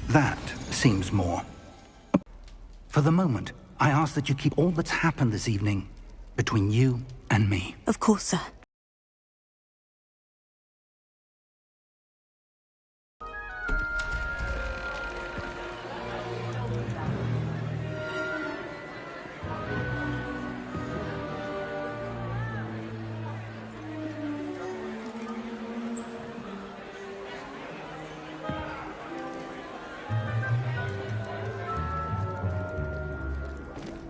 That seems more. For the moment, I ask that you keep all that's happened this evening between you and me. Of course, sir.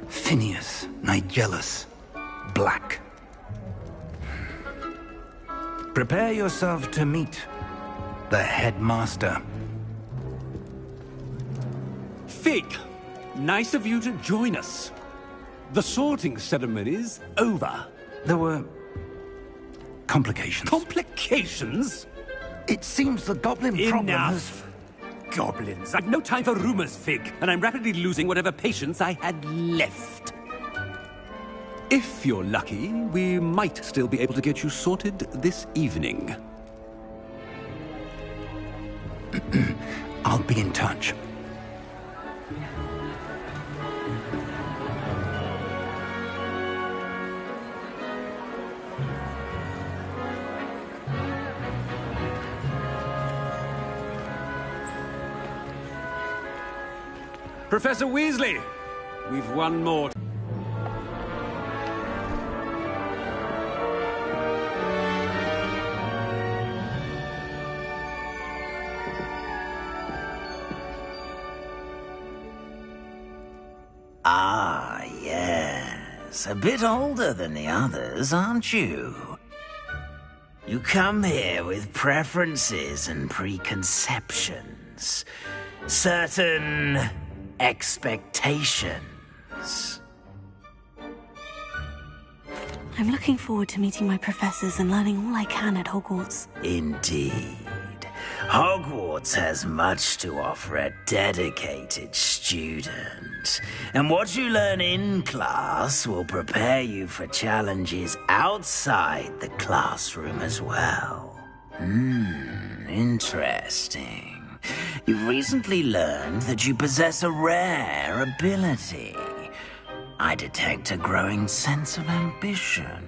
Phineas Nigellus Black. Prepare yourself to meet the headmaster. Fig, nice of you to join us. The sorting ceremony's over. There were complications. Complications? It seems the goblin problem has... Enough! Goblins. I've no time for rumors, Fig, and I'm rapidly losing whatever patience I had left. If you're lucky, we might still be able to get you sorted this evening. I'll be in touch. Professor Weasley, we've one more. Ah, yes. A bit older than the others, aren't you? You come here with preferences and preconceptions. Certain expectations. I'm looking forward to meeting my professors and learning all I can at Hogwarts. Indeed. Hogwarts has much to offer a dedicated student. And what you learn in class will prepare you for challenges outside the classroom as well. Interesting. You've recently learned that you possess a rare ability. I detect a growing sense of ambition,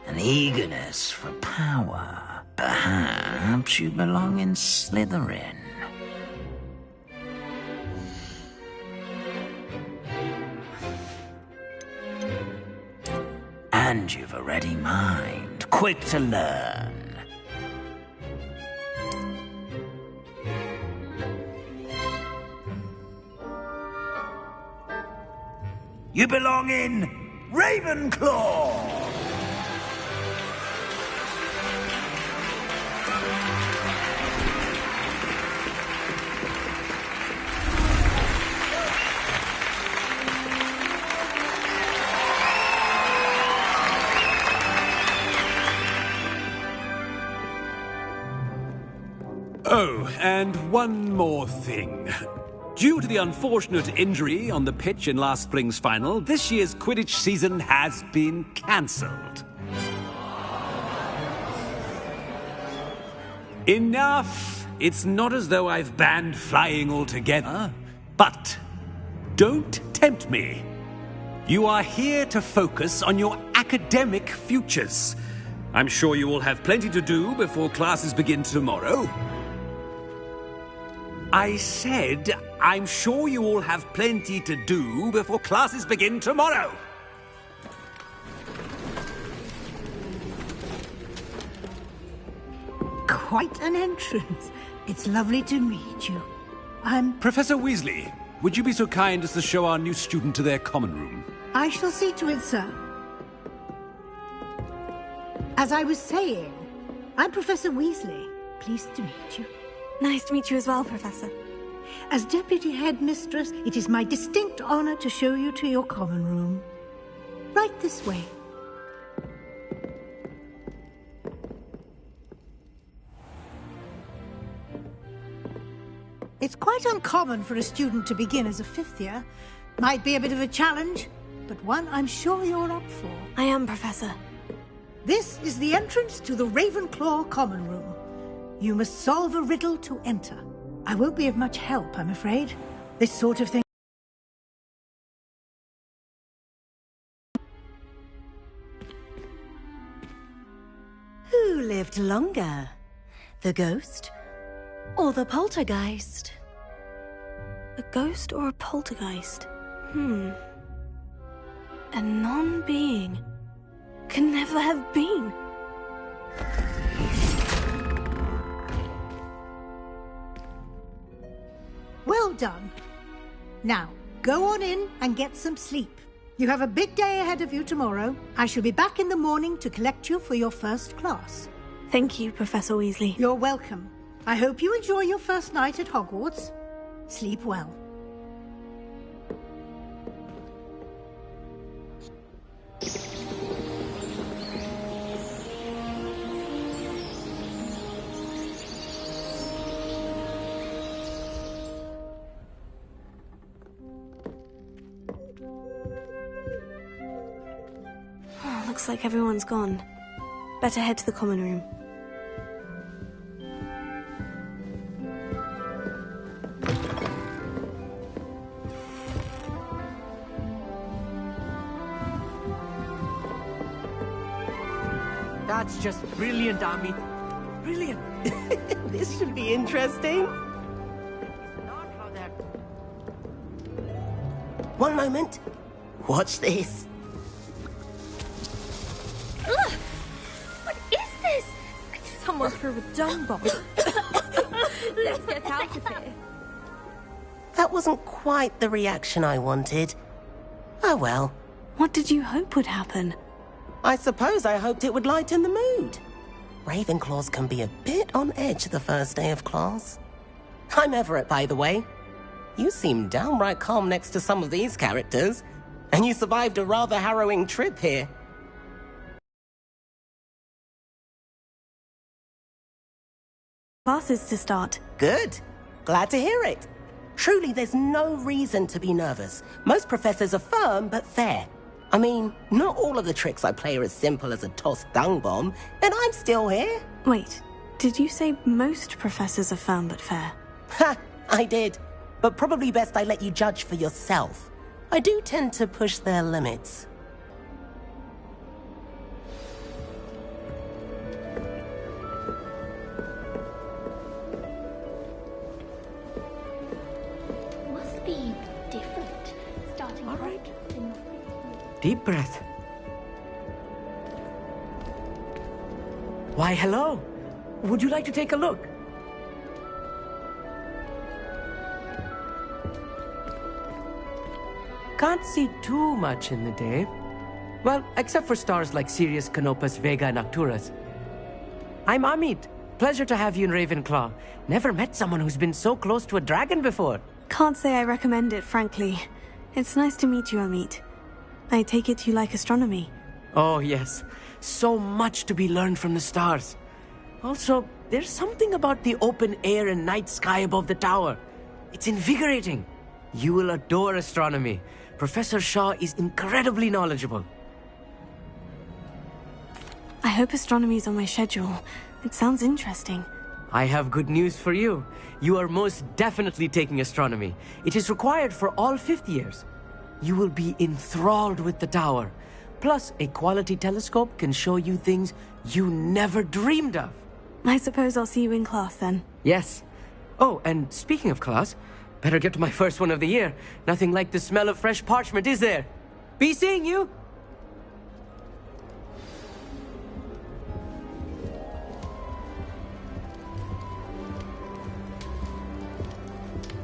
an eagerness for power. Perhaps you belong in Slytherin. And you've a ready mind, quick to learn. You belong in Ravenclaw! Oh, and one more thing. Due to the unfortunate injury on the pitch in last spring's final, this year's Quidditch season has been cancelled. Enough! It's not as though I've banned flying altogether. But don't tempt me. You are here to focus on your academic futures. I'm sure you will have plenty to do before classes begin tomorrow. I said, I'm sure you all have plenty to do before classes begin tomorrow. Quite an entrance. It's lovely to meet you. Professor Weasley, would you be so kind as to show our new student to their common room? I shall see to it, sir. As I was saying, I'm Professor Weasley. Pleased to meet you. Nice to meet you as well, Professor. As Deputy Headmistress, it is my distinct honor to show you to your common room. Right this way. It's quite uncommon for a student to begin as a fifth year. Might be a bit of a challenge, but one I'm sure you're up for. I am, Professor. This is the entrance to the Ravenclaw common room. You must solve a riddle to enter. I won't be of much help, I'm afraid. This sort of thing. Who lived longer? The ghost or the poltergeist? A ghost or a poltergeist? A non-being can never have been. Well done. Now, go on in and get some sleep. You have a big day ahead of you tomorrow. I shall be back in the morning to collect you for your first class. Thank you, Professor Weasley. You're welcome. I hope you enjoy your first night at Hogwarts. Sleep well. Looks like everyone's gone. Better head to the common room. That's just brilliant, Ami. Brilliant. This should be interesting. One moment. Watch this. What is this? Someone threw a dung bomb. Let's get out of here. That wasn't quite the reaction I wanted. Oh well. What did you hope would happen? I suppose I hoped it would lighten the mood. Ravenclaws can be a bit on edge the first day of class. I'm Everett, by the way. You seem downright calm next to some of these characters, and you survived a rather harrowing trip here. Classes to start. Good. Glad to hear it. Truly, there's no reason to be nervous. Most professors are firm but fair. I mean, not all of the tricks I play are as simple as a tossed dung bomb, and I'm still here. Wait, did you say most professors are firm but fair? Ha! I did. But probably best I let you judge for yourself. I do tend to push their limits. Must be different. Starting All right. in Deep breath. Why, hello. Would you like to take a look? Can't see too much in the day. Well, except for stars like Sirius, Canopus, Vega, and Arcturus. I'm Amit. Pleasure to have you in Ravenclaw. Never met someone who's been so close to a dragon before. Can't say I recommend it, frankly. It's nice to meet you, Amit. I take it you like astronomy. Oh, yes. So much to be learned from the stars. Also, there's something about the open air and night sky above the tower. It's invigorating. You will adore astronomy. Professor Shaw is incredibly knowledgeable. I hope astronomy's on my schedule. It sounds interesting. I have good news for you. You are most definitely taking astronomy. It is required for all fifth years. You will be enthralled with the tower. Plus, a quality telescope can show you things you never dreamed of. I suppose I'll see you in class then. Yes. Oh, and speaking of class, better get to my first one of the year. Nothing like the smell of fresh parchment, is there? Be seeing you!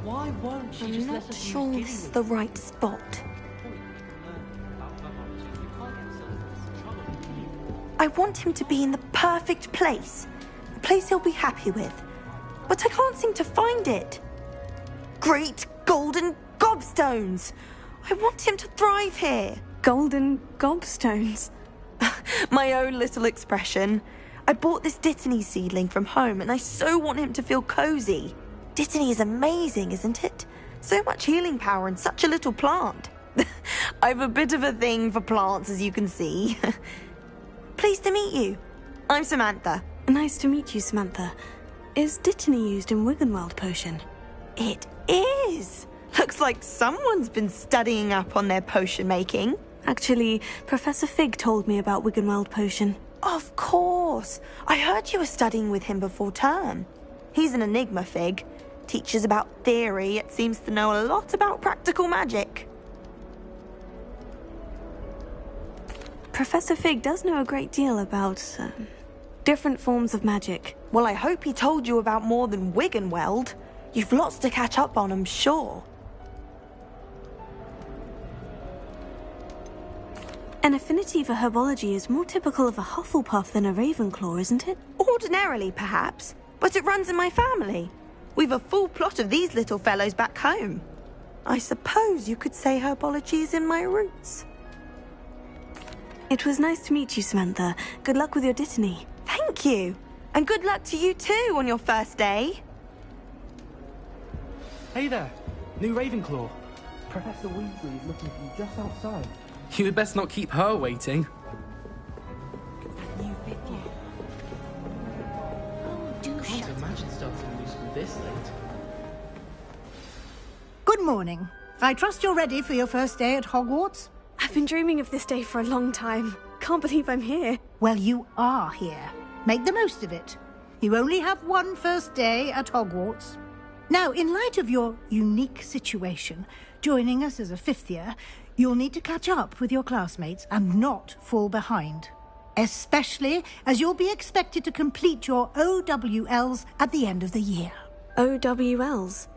Why won't she I'm just not let us sure use this is Gideon? the right spot. I want him to be in the perfect place. A place he'll be happy with. But I can't seem to find it. Great golden gobstones! I want him to thrive here. Golden gobstones. My own little expression. I bought this Dittany seedling from home and I so want him to feel cozy. Dittany is amazing, isn't it? So much healing power in such a little plant. I've a bit of a thing for plants, as you can see. Pleased to meet you. I'm Samantha. Nice to meet you, Samantha. Is Dittany used in Wiggenweld potion? It is! Looks like someone's been studying up on their potion making. Actually, Professor Fig told me about Wiggenweld potion. Of course! I heard you were studying with him before term. He's an enigma, Fig. Teaches about theory, yet seems to know a lot about practical magic. Professor Fig does know a great deal about different forms of magic. Well, I hope he told you about more than Wiggenweld. You've lots to catch up on, I'm sure. An affinity for herbology is more typical of a Hufflepuff than a Ravenclaw, isn't it? Ordinarily, perhaps, but it runs in my family. We've a full plot of these little fellows back home. I suppose you could say herbology is in my roots. It was nice to meet you, Samantha. Good luck with your Dittany. Thank you. And good luck to you too on your first day. Hey there, new Ravenclaw. Professor Weasley is looking for you just outside. You had best not keep her waiting. Can't imagine starting new school this late. Good morning. I trust you're ready for your first day at Hogwarts? I've been dreaming of this day for a long time. Can't believe I'm here. Well, you are here. Make the most of it. You only have one first day at Hogwarts. Now, in light of your unique situation, joining us as a fifth year, you'll need to catch up with your classmates and not fall behind. Especially as you'll be expected to complete your OWLs at the end of the year. OWLs?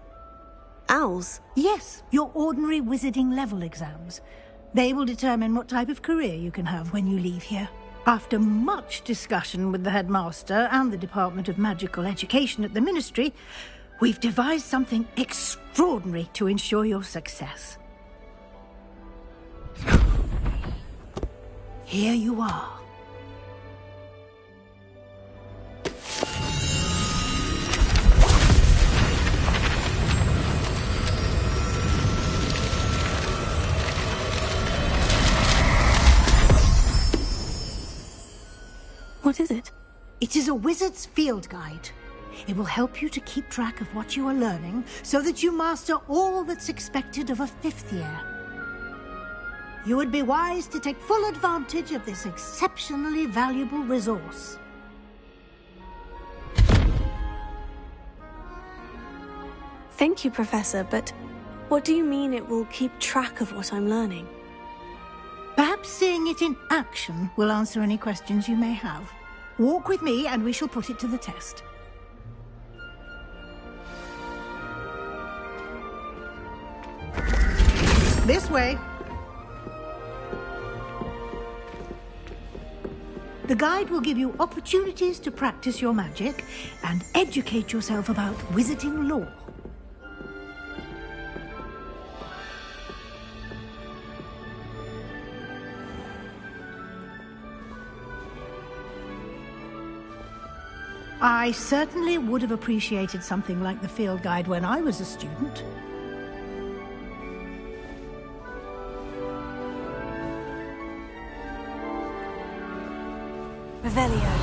Owls? Yes, your ordinary wizarding level exams. They will determine what type of career you can have when you leave here. After much discussion with the headmaster and the Department of Magical Education at the Ministry, we've devised something extraordinary to ensure your success. Here you are. What is it? It is a wizard's field guide. It will help you to keep track of what you are learning so that you master all that's expected of a fifth year. You would be wise to take full advantage of this exceptionally valuable resource. Thank you, Professor, but what do you mean it will keep track of what I'm learning? Perhaps seeing it in action will answer any questions you may have. Walk with me and we shall put it to the test. This way. The guide will give you opportunities to practice your magic and educate yourself about wizarding lore. I certainly would have appreciated something like the field guide when I was a student. Revelio.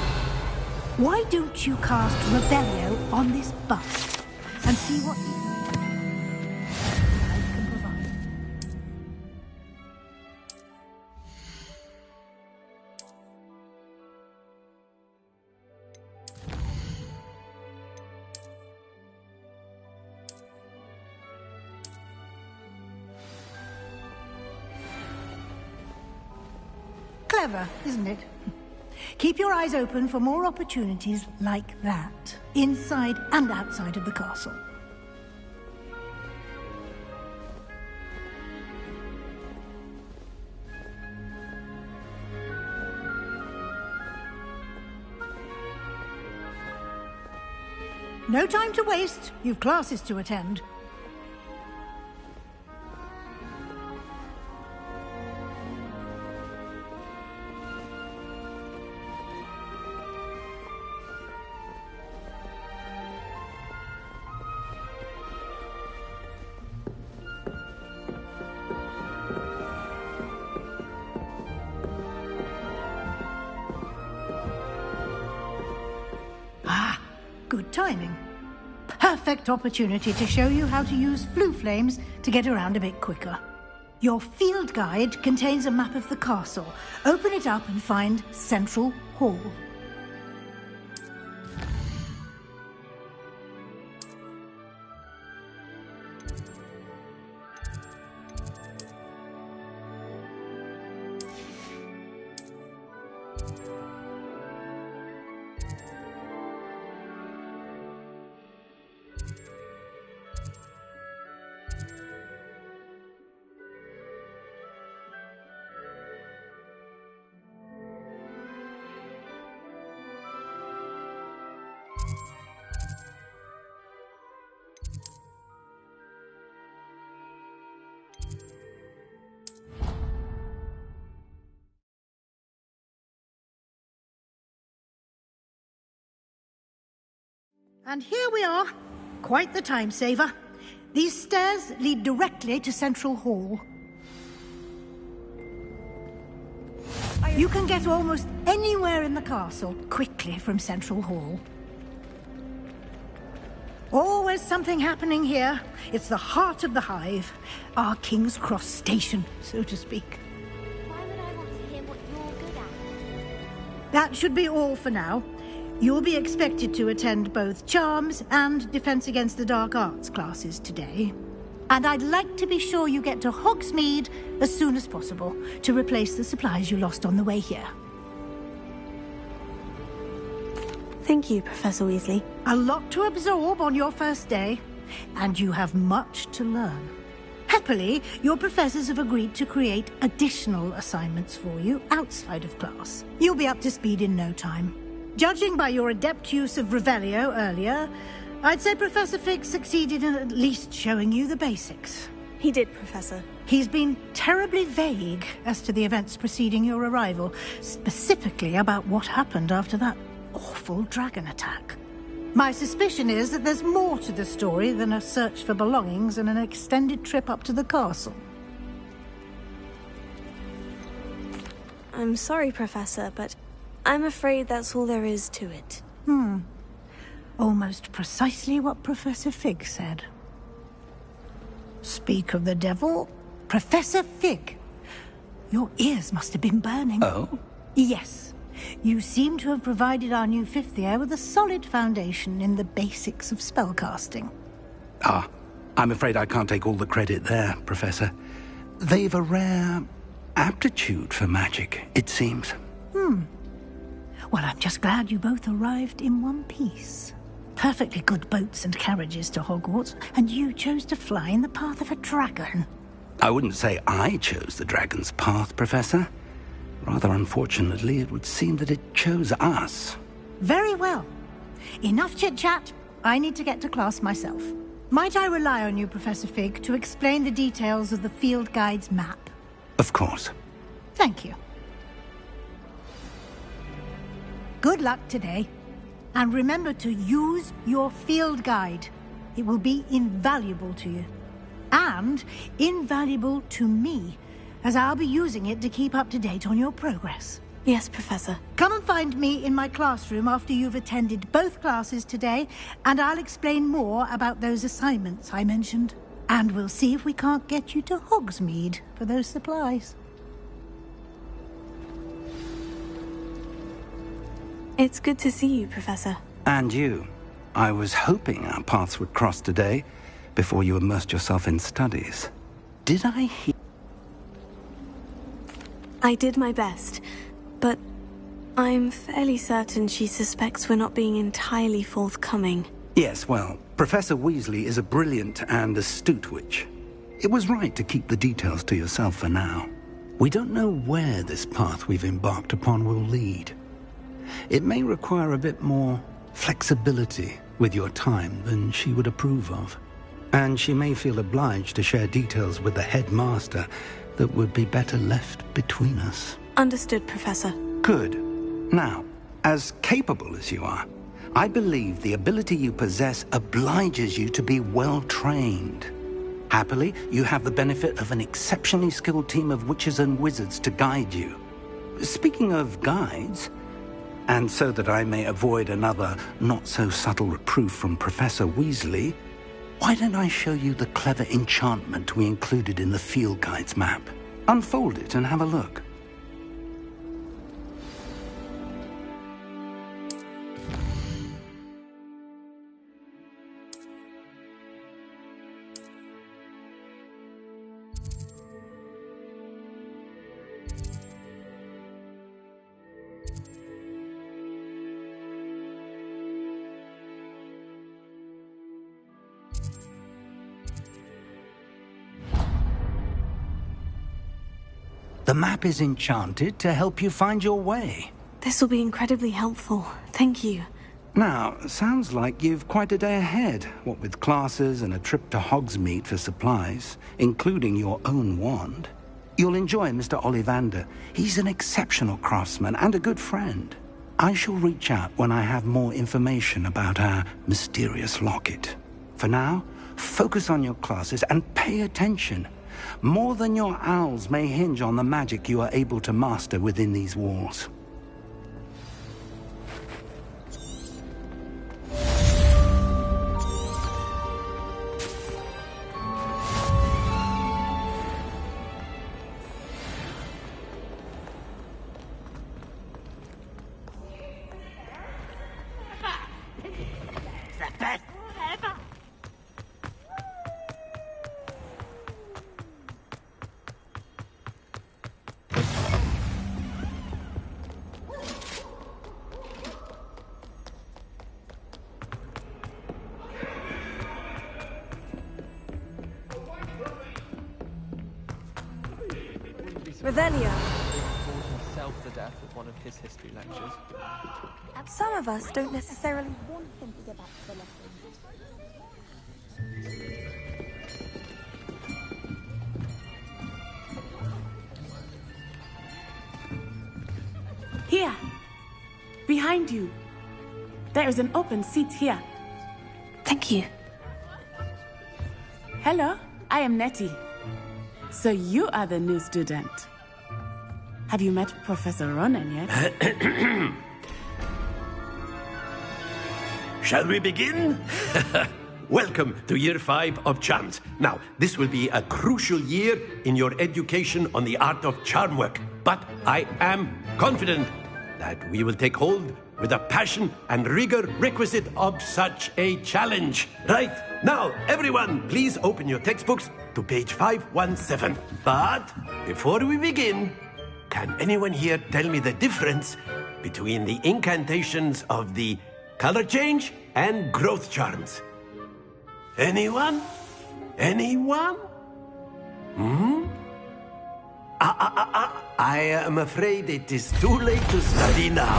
Why don't you cast Revelio on this bust and see what I can provide? Clever, isn't it? Keep your eyes open for more opportunities like that, inside and outside of the castle. No time to waste. You've classes to attend. Good timing. perfect opportunity to show you how to use flue flames to get around a bit quicker. Your field guide contains a map of the castle. Open it up and find Central Hall. And here we are. Quite the time saver. These stairs lead directly to Central Hall. You can get almost anywhere in the castle quickly from Central Hall. Always something happening here. It's the heart of the Hive. Our King's Cross station, so to speak. Why would I want to hear what you're good at? That should be all for now. You'll be expected to attend both Charms and Defense Against the Dark Arts classes today. And I'd like to be sure you get to Hogsmeade as soon as possible to replace the supplies you lost on the way here. Thank you, Professor Weasley. A lot to absorb on your first day, and you have much to learn. Happily, your professors have agreed to create additional assignments for you outside of class. You'll be up to speed in no time. Judging by your adept use of Revelio earlier, I'd say Professor Fig succeeded in at least showing you the basics. He did, Professor. He's been terribly vague as to the events preceding your arrival, specifically about what happened after that awful dragon attack. My suspicion is that there's more to the story than a search for belongings and an extended trip up to the castle. I'm sorry, Professor, but I'm afraid that's all there is to it. Almost precisely what Professor Fig said. Speak of the devil, Professor Fig. Your ears must have been burning. Oh? Yes. You seem to have provided our new fifth year with a solid foundation in the basics of spellcasting. Ah, I'm afraid I can't take all the credit there, Professor. They've a rare aptitude for magic, it seems. Well, I'm just glad you both arrived in one piece. Perfectly good boats and carriages to Hogwarts, and you chose to fly in the path of a dragon. I wouldn't say I chose the dragon's path, Professor. Rather unfortunately, it would seem that it chose us. Very well. Enough chit-chat. I need to get to class myself. Might I rely on you, Professor Fig, to explain the details of the field guide's map? Of course. Thank you. Good luck today. And remember to use your field guide. It will be invaluable to you. And invaluable to me, as I'll be using it to keep up to date on your progress. Yes, Professor. Come and find me in my classroom after you've attended both classes today, and I'll explain more about those assignments I mentioned. And we'll see if we can't get you to Hogsmeade for those supplies. It's good to see you, Professor. And you. I was hoping our paths would cross today, before you immersed yourself in studies. Did I hear? I did my best, but I'm fairly certain she suspects we're not being entirely forthcoming. Yes, well, Professor Weasley is a brilliant and astute witch. It was right to keep the details to yourself for now. We don't know where this path we've embarked upon will lead. It may require a bit more flexibility with your time than she would approve of. And she may feel obliged to share details with the headmaster that would be better left between us. Understood, Professor. Good. Now, as capable as you are, I believe the ability you possess obliges you to be well trained. Happily, you have the benefit of an exceptionally skilled team of witches and wizards to guide you. Speaking of guides, And so that I may avoid another not-so-subtle reproof from Professor Weasley, why don't I show you the clever enchantment we included in the field guide's map? Unfold it and have a look. The map is enchanted to help you find your way. This will be incredibly helpful. Thank you. Now, sounds like you've quite a day ahead, what with classes and a trip to Hogsmeade for supplies, including your own wand. You'll enjoy Mr. Ollivander. He's an exceptional craftsman and a good friend. I shall reach out when I have more information about our mysterious locket. For now, focus on your classes and pay attention. More than your owls may hinge on the magic you are able to master within these walls. Revelio. Himself to death at one of his history lectures. Some of us don't necessarily want him to go back to the lesson. Here! Behind you! There is an open seat here. Thank you. Hello, I am Nettie. So you are the new student. Have you met Professor Ronen yet? Shall we begin? Welcome to Year 5 of Charms. Now, this will be a crucial year in your education on the art of charm work. But I am confident that we will take hold with the passion and rigor requisite of such a challenge. Right, now, everyone, please open your textbooks to page 517. But before we begin, can anyone here tell me the difference between the incantations of the color change and growth charms? Anyone? Anyone? I am afraid it is too late to study now.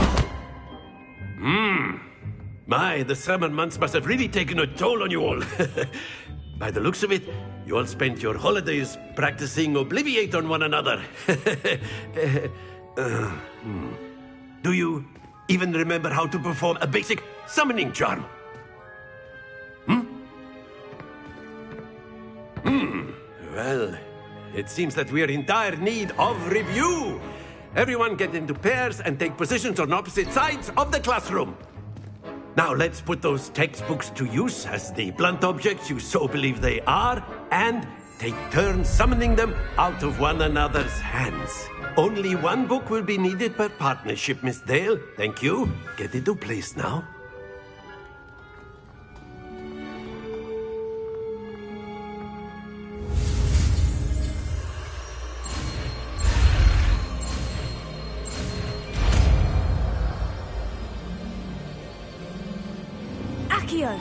My, the summer months must have really taken a toll on you all. By the looks of it, you all spent your holidays practicing Obliviate on one another. Do you even remember how to perform a basic summoning charm? Well, it seems that we are in dire need of review. Everyone get into pairs and take positions on opposite sides of the classroom. Now let's put those textbooks to use as the blunt objects you so believe they are, and take turns summoning them out of one another's hands. Only one book will be needed per partnership, Miss Dale. Thank you. Get into place now. Accio!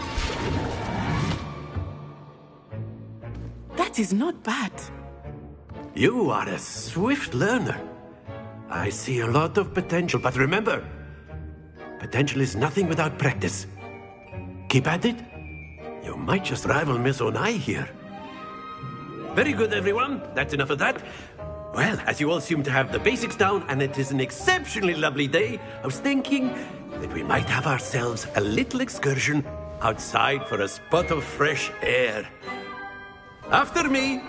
That is not bad. You are a swift learner. I see a lot of potential, but remember, potential is nothing without practice. Keep at it. You might just rival Miss Onai here. Very good, everyone. That's enough of that. Well, as you all seem to have the basics down, and it is an exceptionally lovely day, I was thinking that we might have ourselves a little excursion outside for a spot of fresh air. After me.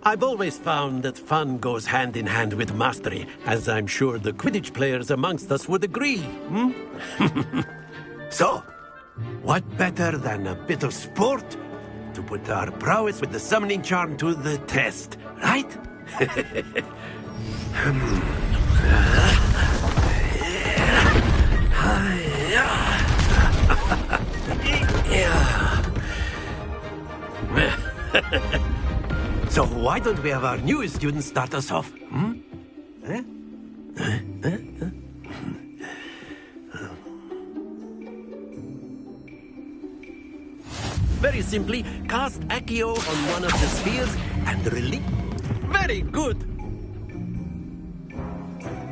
I've always found that fun goes hand in hand with mastery, as I'm sure the Quidditch players amongst us would agree. So, what better than a bit of sport to put our prowess with the summoning charm to the test, right? So why don't we have our newest student start us off? Very simply, cast Accio on one of the spheres and release. Very good!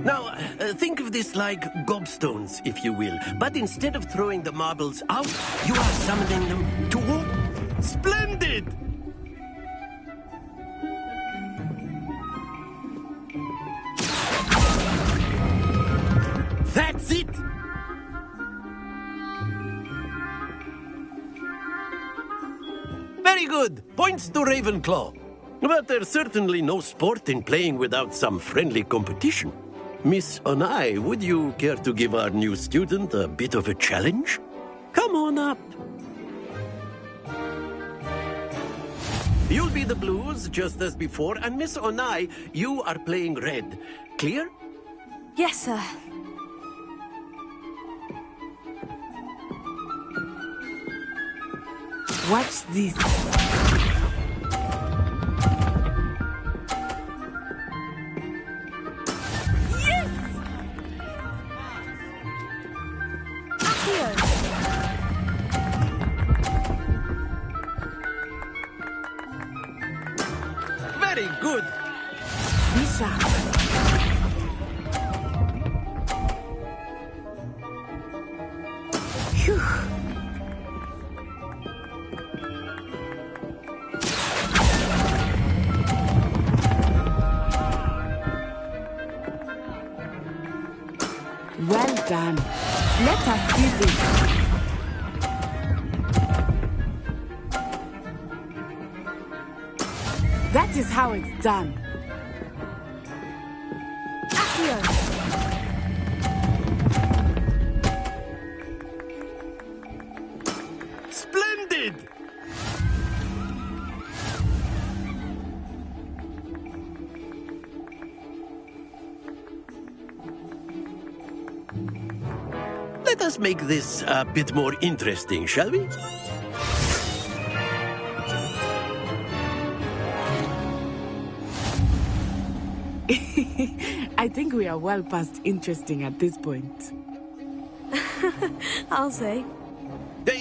Now, think of this like gobstones, if you will. But instead of throwing the marbles out, you are summoning them to... Splendid! That's it! Very good! Points to Ravenclaw. But there's certainly no sport in playing without some friendly competition. Miss Onai, would you care to give our new student a bit of a challenge? Come on up. You'll be the blues, just as before, and Miss Onai, you are playing red. Clear? Yes, sir. Watch this. Very good. Lisa. Phew. Well done. Let us see this. That is how it's done. Accio. Splendid! Let us make this a bit more interesting, shall we? I think we are well past interesting at this point. I'll say.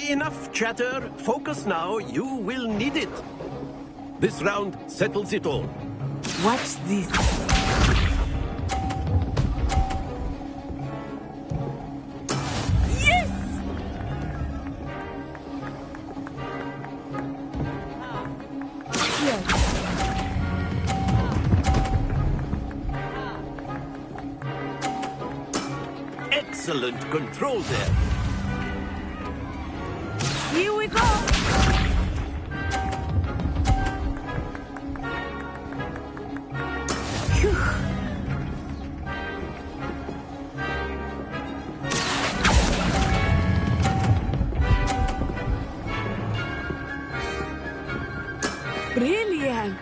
Enough chatter. Focus now. You will need it. This round settles it all. Watch this. Yes! Excellent control there. Here we go! Phew. Brilliant!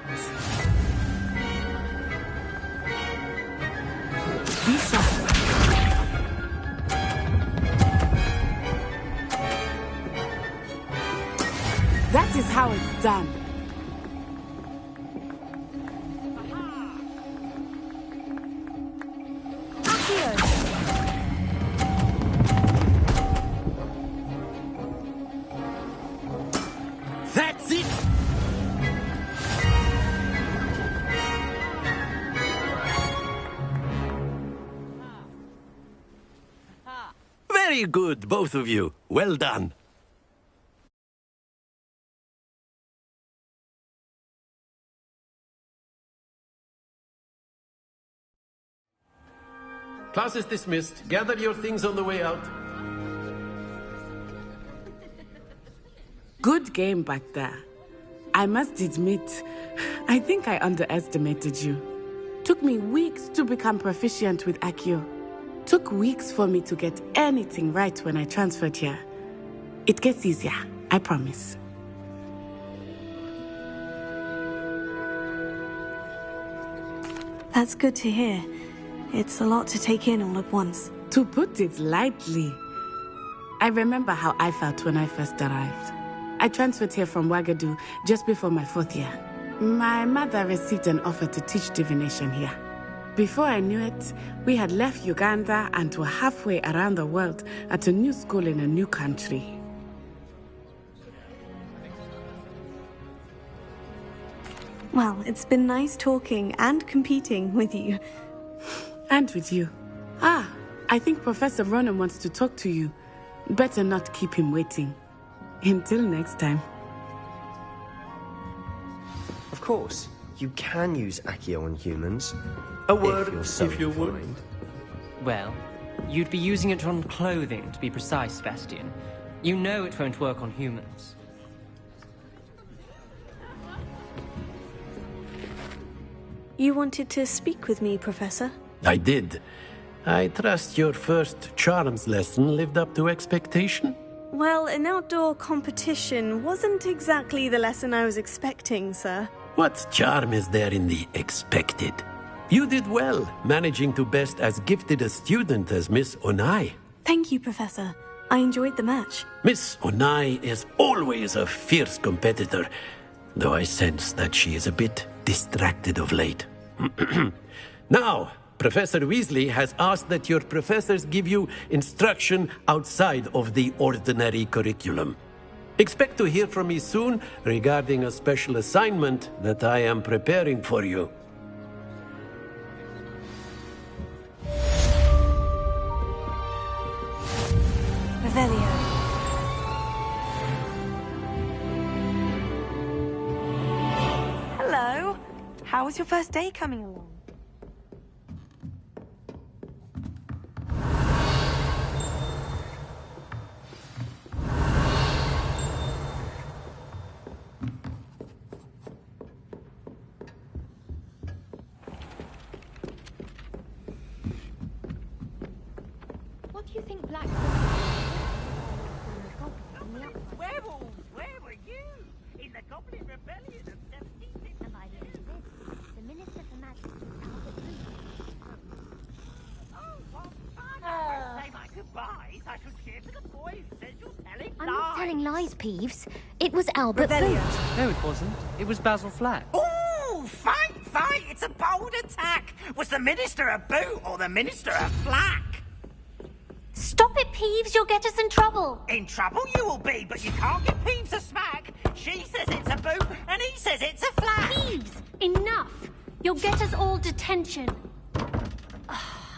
Lisa. That is how it's done. That's it! Very good, both of you. Well done. Class is dismissed. Gather your things on the way out. Good game back there. I must admit, I think I underestimated you. Took me weeks to become proficient with Accio. Took weeks for me to get anything right when I transferred here. It gets easier, I promise. That's good to hear. It's a lot to take in all at once. To put it lightly, I remember how I felt when I first arrived. I transferred here from Wagadu just before my 4th year. My mother received an offer to teach divination here. Before I knew it, we had left Uganda and were halfway around the world at a new school in a new country. Well, it's been nice talking and competing with you. And with you. I think Professor Ronen wants to talk to you. Better not keep him waiting. Until next time. Of course, you can use Accio on humans. A word, if you're so if you would. inclined. Well, you'd be using it on clothing, to be precise, Sebastian. You know it won't work on humans. You wanted to speak with me, Professor? I did. I trust your first charms lesson lived up to expectation? Well, an outdoor competition wasn't exactly the lesson I was expecting, sir. What charm is there in the expected? You did well, managing to best as gifted a student as Miss Onai. Thank you, Professor. I enjoyed the match. Miss Onai is always a fierce competitor, though I sense that she is a bit distracted of late. Now, Professor Weasley has asked that your professors give you instruction outside of the ordinary curriculum. Expect to hear from me soon regarding a special assignment that I am preparing for you. Revelio. Hello. How was your first day coming along? What do you think Black... Werewolves! Where were you? In the Goblin Rebellion of 17... Am I hearing this? The Minister for Magic, Albert Luke. Oh, what fun! I won't say my goodbyes. I should cheer for the boy who says you're telling I'm lies. not telling lies, Peeves. It was Albert No, Boot. it wasn't. It was Basil Flack. Ooh, fight, fight! It's a bold attack! Was the Minister a boot or the Minister a flack? Stop it, Peeves. You'll get us in trouble. In trouble you will be, but you can't give Peeves a smack. She says it's a boot, and he says it's a flack. Peeves, enough. You'll get us all detention.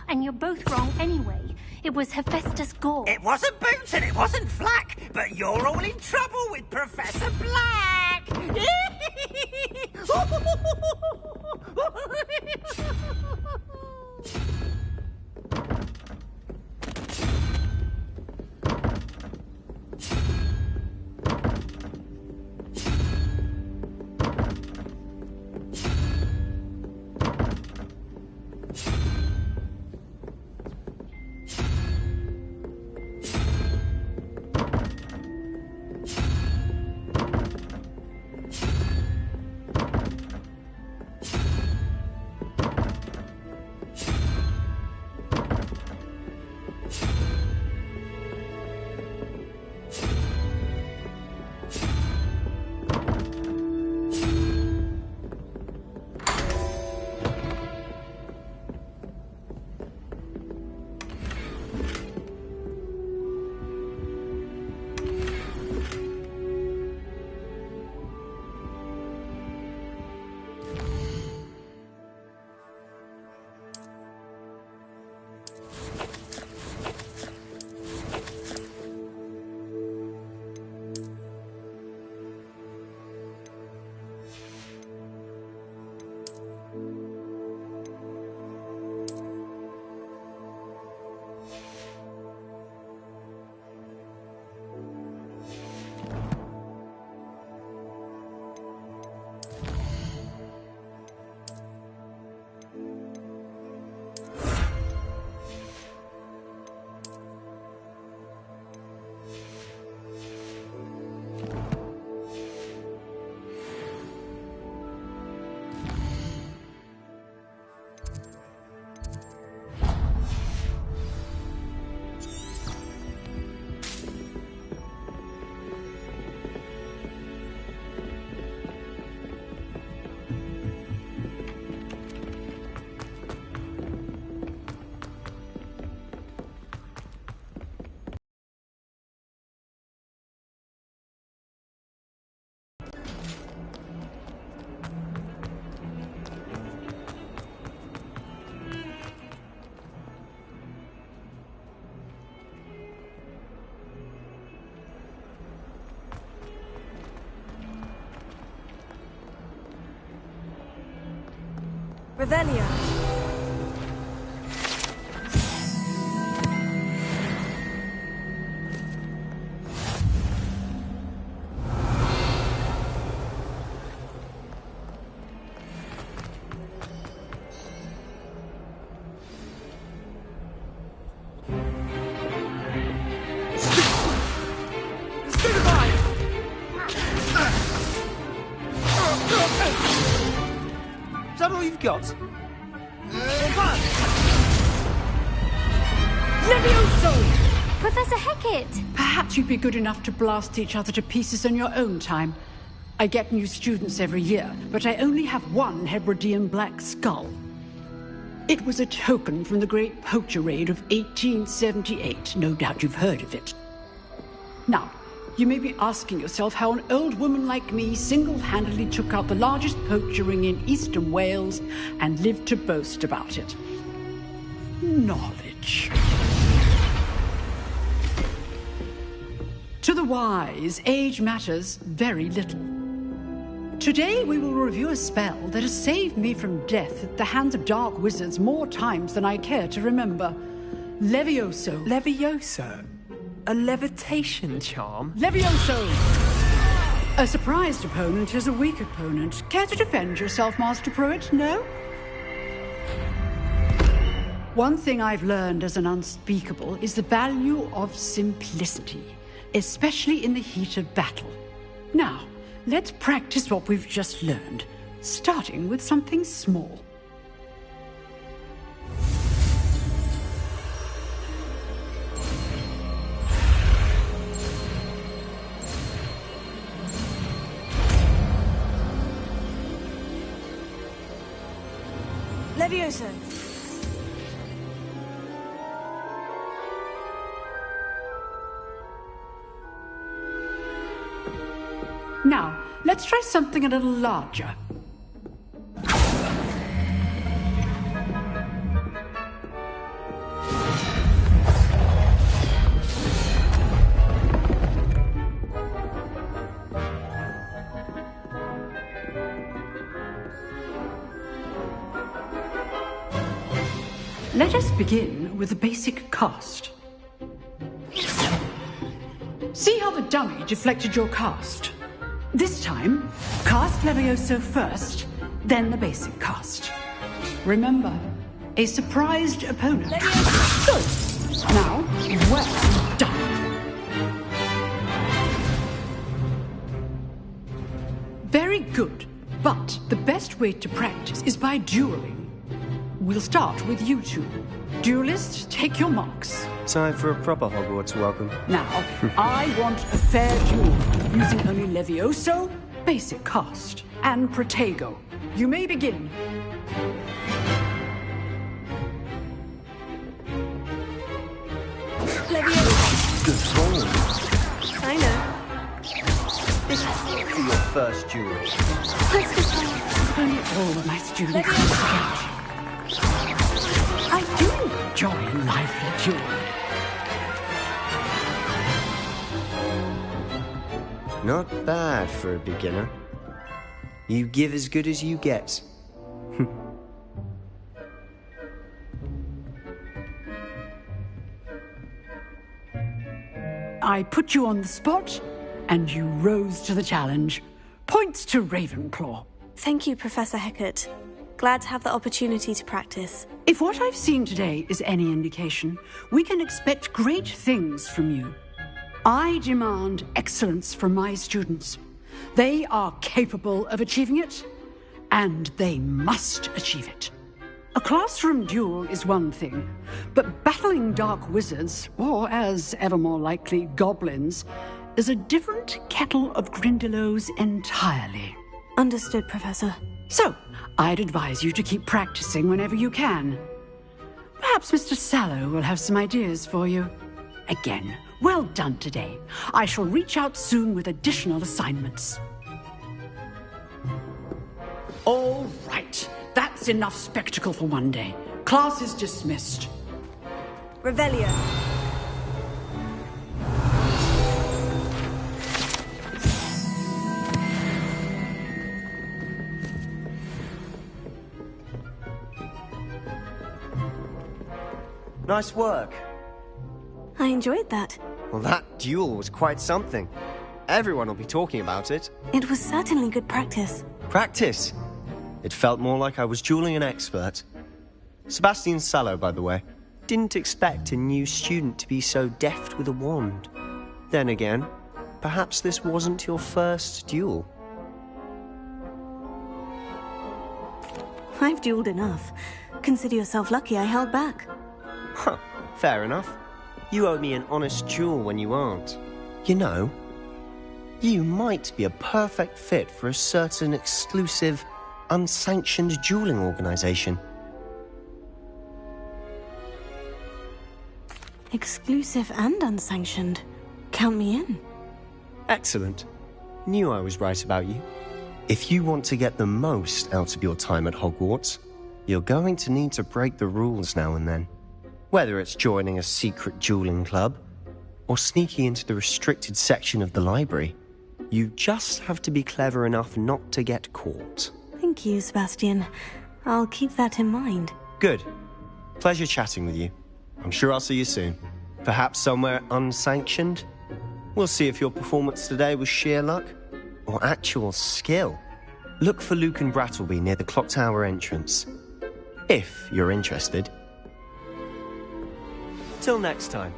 And you're both wrong anyway. It was Hephaestus Gore. It wasn't Boots and it wasn't Flack, but you're all in trouble with Professor Black! Revelio. Is that all you've got? Levioso! Professor Hecat! Perhaps you'd be good enough to blast each other to pieces in your own time. I get new students every year, but I only have one Hebridean black skull. It was a token from the Great Poacher Raid of 1878. No doubt you've heard of it. Now, you may be asking yourself how an old woman like me single-handedly took out the largest poacher ring in eastern Wales and lived to boast about it. Knowledge. To the wise, age matters very little. Today we will review a spell that has saved me from death at the hands of dark wizards more times than I care to remember. Levioso. Levioso? A levitation charm? Levioso! A surprised opponent is a weak opponent. Care to defend yourself, Master Pruitt? No? One thing I've learned as an unspeakable is the value of simplicity, especially in the heat of battle. Now, let's practice what we've just learned, starting with something small. Levioso. Now, let's try something a little larger. Let us begin with the basic cast. See how the dummy deflected your cast? This time, cast Levioso first, then the basic cast. Remember, a surprised opponent. Good. Now, well done. Very good, but the best way to practice is by dueling. We'll start with you two. Duelists, take your marks. Time for a proper Hogwarts welcome. Now, I want a fair duel, using only Levioso, basic cast, and Protego. You may begin. Levioso. Good ball. I know. This is your first duel. Let's go. Only all my students forget. I do enjoy a lively duel. Not bad for a beginner. You give as good as you get. I put you on the spot, and you rose to the challenge. Points to Ravenclaw. Thank you, Professor Hecat. Glad to have the opportunity to practice. If what I've seen today is any indication, we can expect great things from you. I demand excellence from my students. They are capable of achieving it, and they must achieve it. A classroom duel is one thing, but battling dark wizards, or as ever more likely, goblins, is a different kettle of Grindylows entirely. Understood, Professor. So, I'd advise you to keep practicing whenever you can. Perhaps Mr. Sallow will have some ideas for you. Again, well done today. I shall reach out soon with additional assignments. All right. That's enough spectacle for one day. Class is dismissed. Revelio. Nice work. I enjoyed that. Well, that duel was quite something. Everyone will be talking about it. It was certainly good practice. Practice? It felt more like I was dueling an expert. Sebastian Sallow, by the way. Didn't expect a new student to be so deft with a wand. Then again, perhaps this wasn't your first duel. I've dueled enough. Consider yourself lucky I held back. Huh, fair enough. You owe me an honest duel when you aren't. You know, you might be a perfect fit for a certain exclusive, unsanctioned dueling organization. Exclusive and unsanctioned. Count me in. Excellent. Knew I was right about you. If you want to get the most out of your time at Hogwarts, you're going to need to break the rules now and then. Whether it's joining a secret dueling club, or sneaking into the restricted section of the library, you just have to be clever enough not to get caught. Thank you, Sebastian. I'll keep that in mind. Good. Pleasure chatting with you. I'm sure I'll see you soon. Perhaps somewhere unsanctioned? We'll see if your performance today was sheer luck or actual skill. Look for Lucan Brattleby near the Clock Tower entrance. If you're interested. Till next time.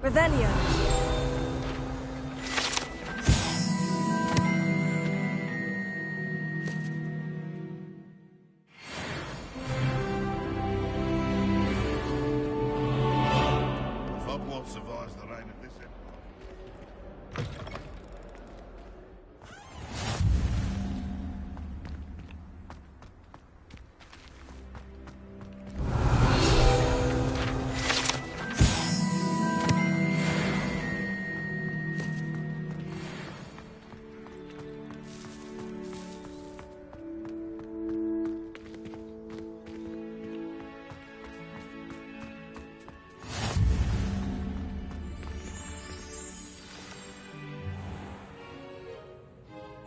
Revelio. Hogwarts survives the reign of this empire.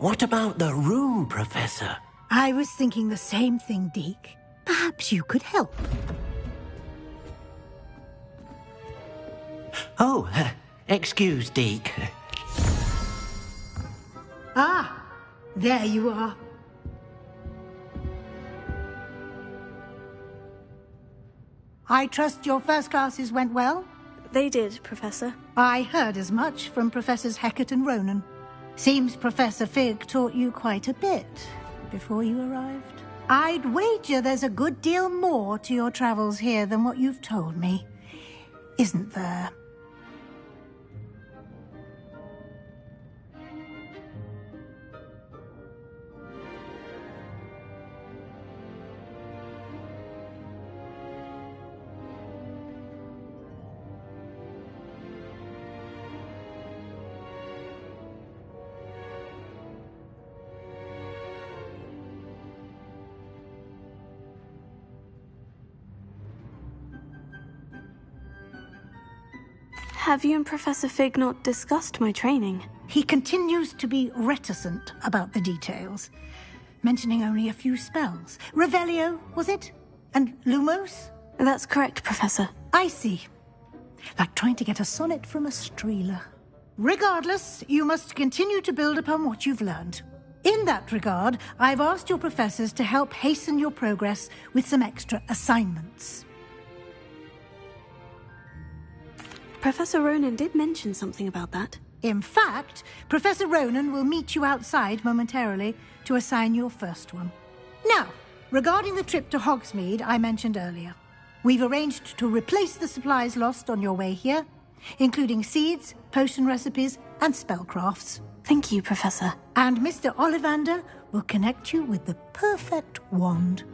What about the room, Professor? I was thinking the same thing, Deke. Perhaps you could help. Oh, excuse, Deke. Ah, there you are. I trust your first classes went well? They did, Professor. I heard as much from Professors Hecat and Ronan. Seems Professor Fig taught you quite a bit before you arrived. I'd wager there's a good deal more to your travels here than what you've told me. Isn't there? Have you and Professor Fig not discussed my training? He continues to be reticent about the details, mentioning only a few spells. Revelio, was it? And Lumos? That's correct, Professor. I see. Like trying to get a sonnet from a streeler. Regardless, you must continue to build upon what you've learned. In that regard, I've asked your professors to help hasten your progress with some extra assignments. Professor Ronan did mention something about that. In fact, Professor Ronan will meet you outside momentarily to assign your first one. Now, regarding the trip to Hogsmeade I mentioned earlier, we've arranged to replace the supplies lost on your way here, including seeds, potion recipes, and spellcrafts. Thank you, Professor. And Mr. Ollivander will connect you with the perfect wand.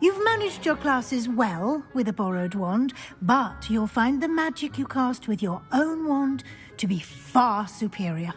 You've managed your classes well with a borrowed wand, but you'll find the magic you cast with your own wand to be far superior.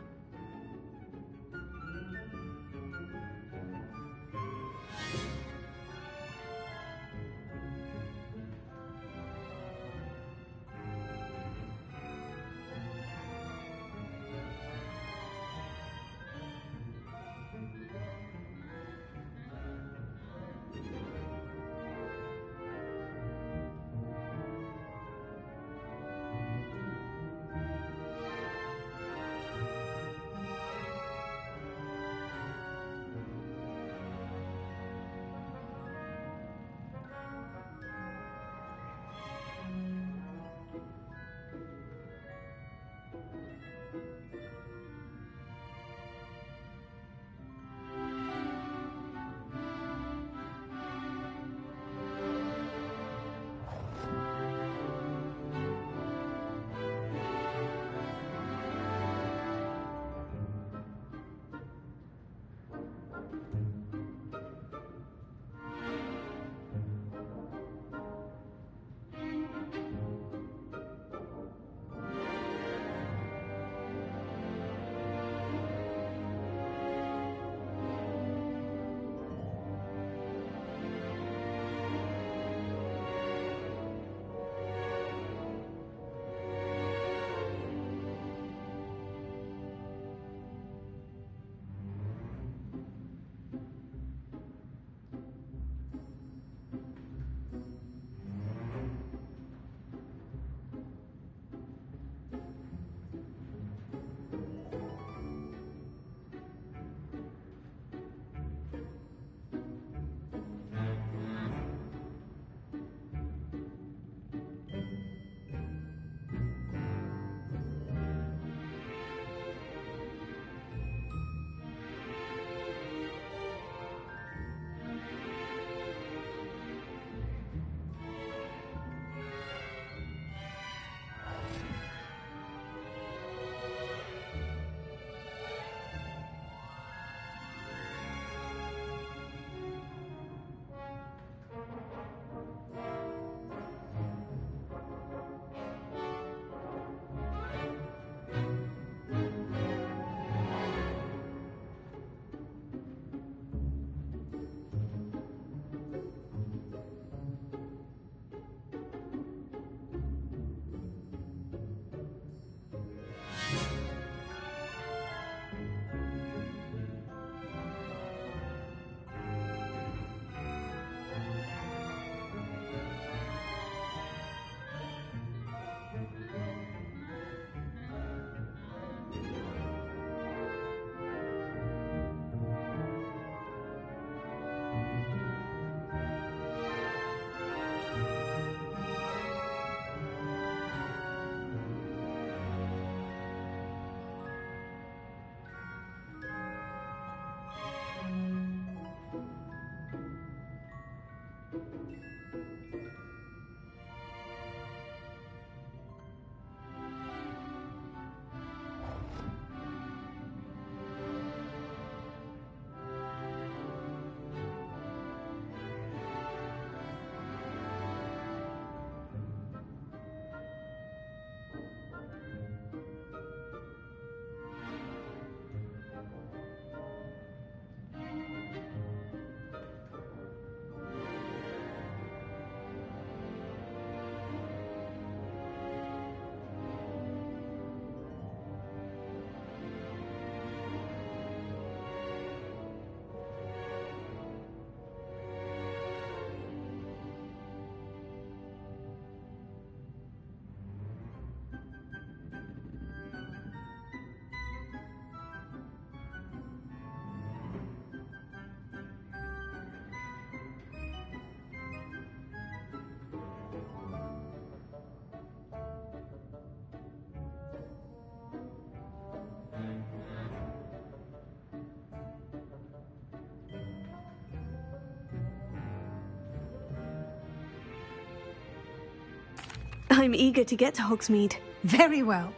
I'm eager to get to Hogsmeade. Very well.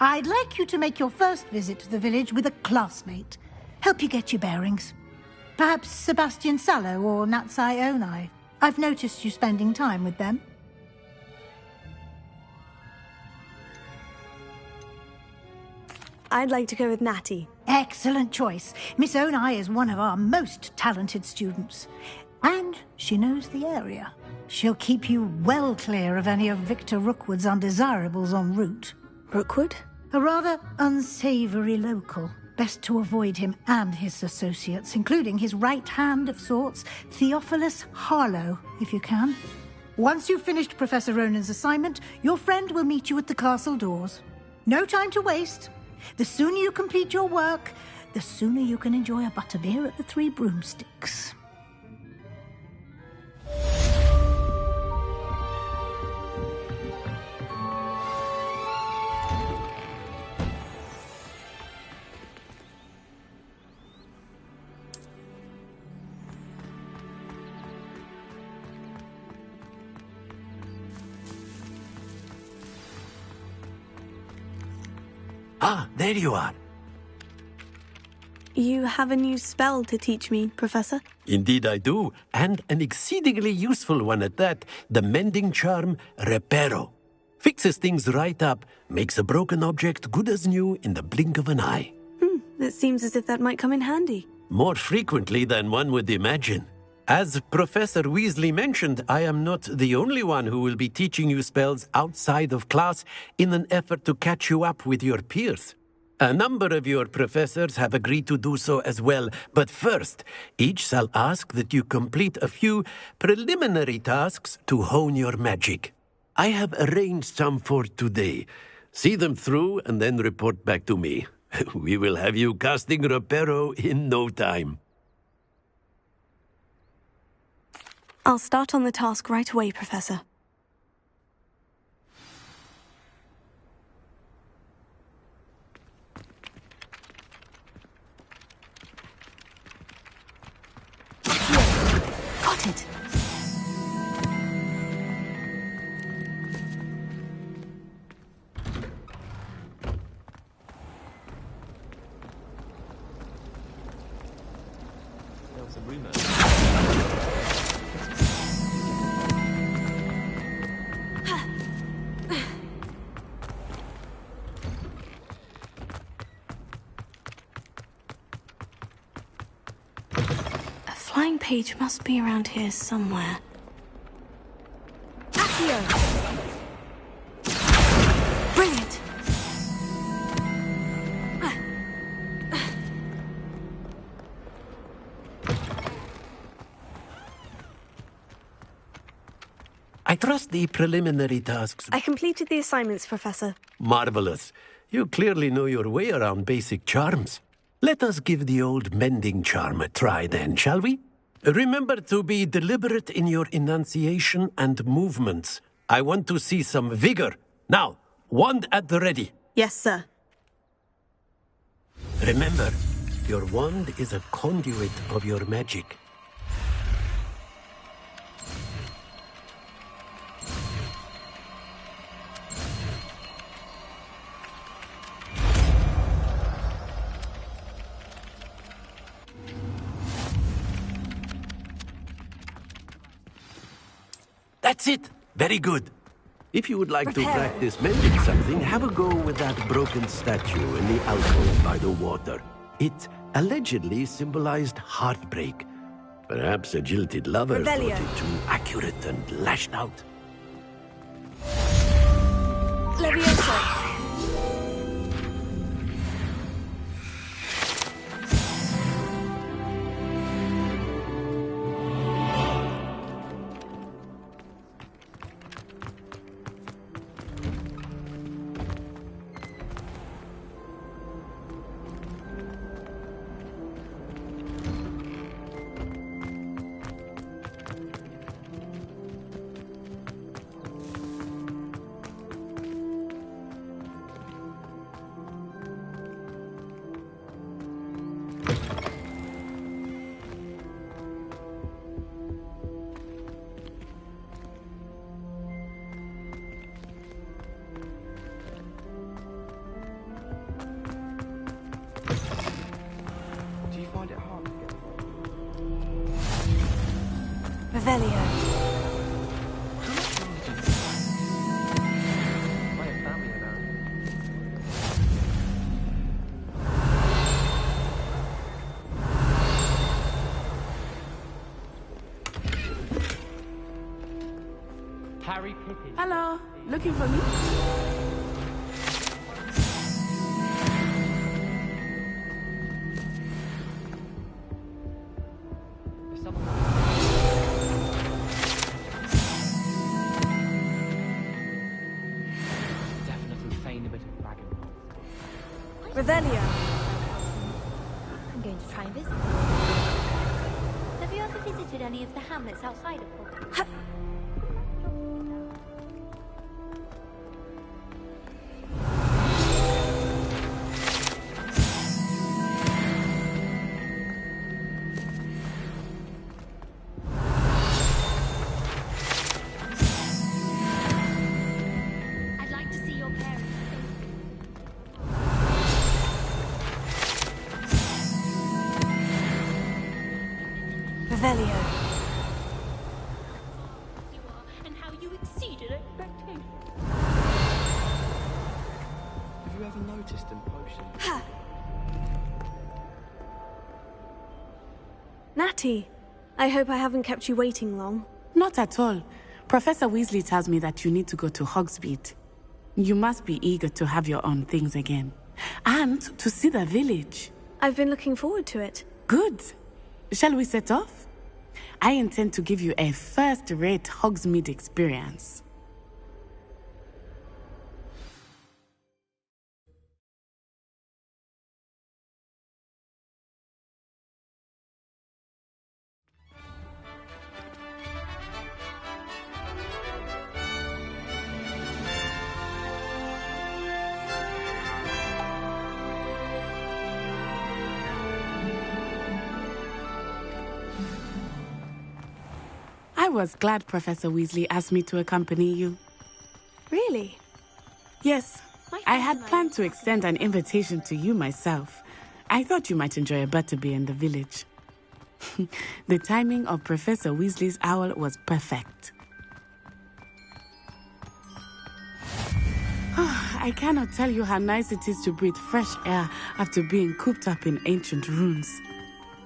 I'd like you to make your first visit to the village with a classmate. Help you get your bearings. Perhaps Sebastian Sallow or Natsai Onai. I've noticed you spending time with them. I'd like to go with Natty. Excellent choice. Miss Onai is one of our most talented students. And she knows the area. She'll keep you well clear of any of Victor Rookwood's undesirables en route. Rookwood? A rather unsavory local. Best to avoid him and his associates, including his right hand of sorts, Theophilus Harlow, if you can. Once you've finished Professor Ronan's assignment, your friend will meet you at the castle doors. No time to waste. The sooner you complete your work, the sooner you can enjoy a butterbeer at the Three Broomsticks. Ah, there you are. You have a new spell to teach me, Professor? Indeed I do, and an exceedingly useful one at that. The mending charm, Reparo. Fixes things right up, makes a broken object good as new in the blink of an eye. It seems as if that might come in handy. More frequently than one would imagine. As Professor Weasley mentioned, I am not the only one who will be teaching you spells outside of class in an effort to catch you up with your peers. A number of your professors have agreed to do so as well, but first, each shall ask that you complete a few preliminary tasks to hone your magic. I have arranged some for today. See them through and then report back to me. We will have you casting Reparo in no time. I'll start on the task right away, Professor. Got it. There was a rumor. Flying page must be around here somewhere. Accio! Brilliant! I trust the preliminary tasks. I completed the assignments, Professor. Marvelous. You clearly know your way around basic charms. Let us give the old mending charm a try then, shall we? Remember to be deliberate in your enunciation and movements. I want to see some vigor. Now, wand at the ready. Yes, sir. Remember, your wand is a conduit of your magic. That's it. Very good. If you would like to practice mending something, have a go with that broken statue in the alcove by the water. It allegedly symbolized heartbreak. Perhaps a jilted lover thought it too accurate and lashed out. Leviosa. Revelio. Harry Pippin. Hello, looking for me? Definitely feign a bit of dragon. Revelio. I'm going to try and visit. Have you ever visited any of the hamlets outside of Hogwarts? I'd like to see your parents. Revelio. You are, and how you exceeded expectations. Have you ever noticed in potions? Natty, I hope I haven't kept you waiting long. Not at all. Professor Weasley tells me that you need to go to Hogsmeade. You must be eager to have your own things again. And to see the village. I've been looking forward to it. Good. Shall we set off? I intend to give you a first-rate Hogsmeade experience. I was glad Professor Weasley asked me to accompany you. Really? Yes. I had planned to extend an invitation to you myself. I thought you might enjoy a butterbeer in the village. The timing of Professor Weasley's owl was perfect. I cannot tell you how nice it is to breathe fresh air after being cooped up in ancient ruins.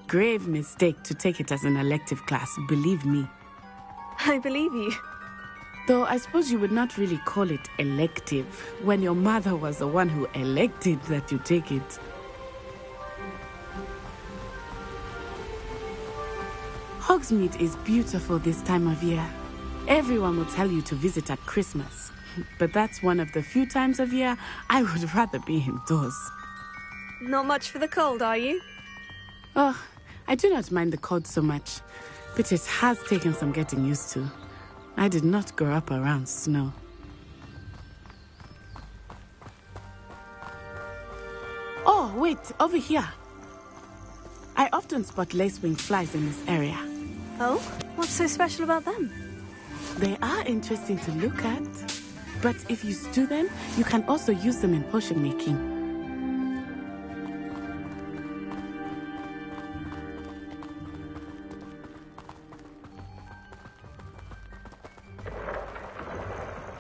Grave mistake to take it as an elective class, believe me. I believe you. Though I suppose you would not really call it elective when your mother was the one who elected that you take it. Hogsmeade is beautiful this time of year. Everyone will tell you to visit at Christmas. But that's one of the few times of year I would rather be indoors. Not much for the cold, are you? Oh, I do not mind the cold so much, but it has taken some getting used to. I did not grow up around snow. Oh, wait, over here. I often spot lacewing flies in this area. Oh? What's so special about them? They are interesting to look at, but if you stew them, you can also use them in potion making.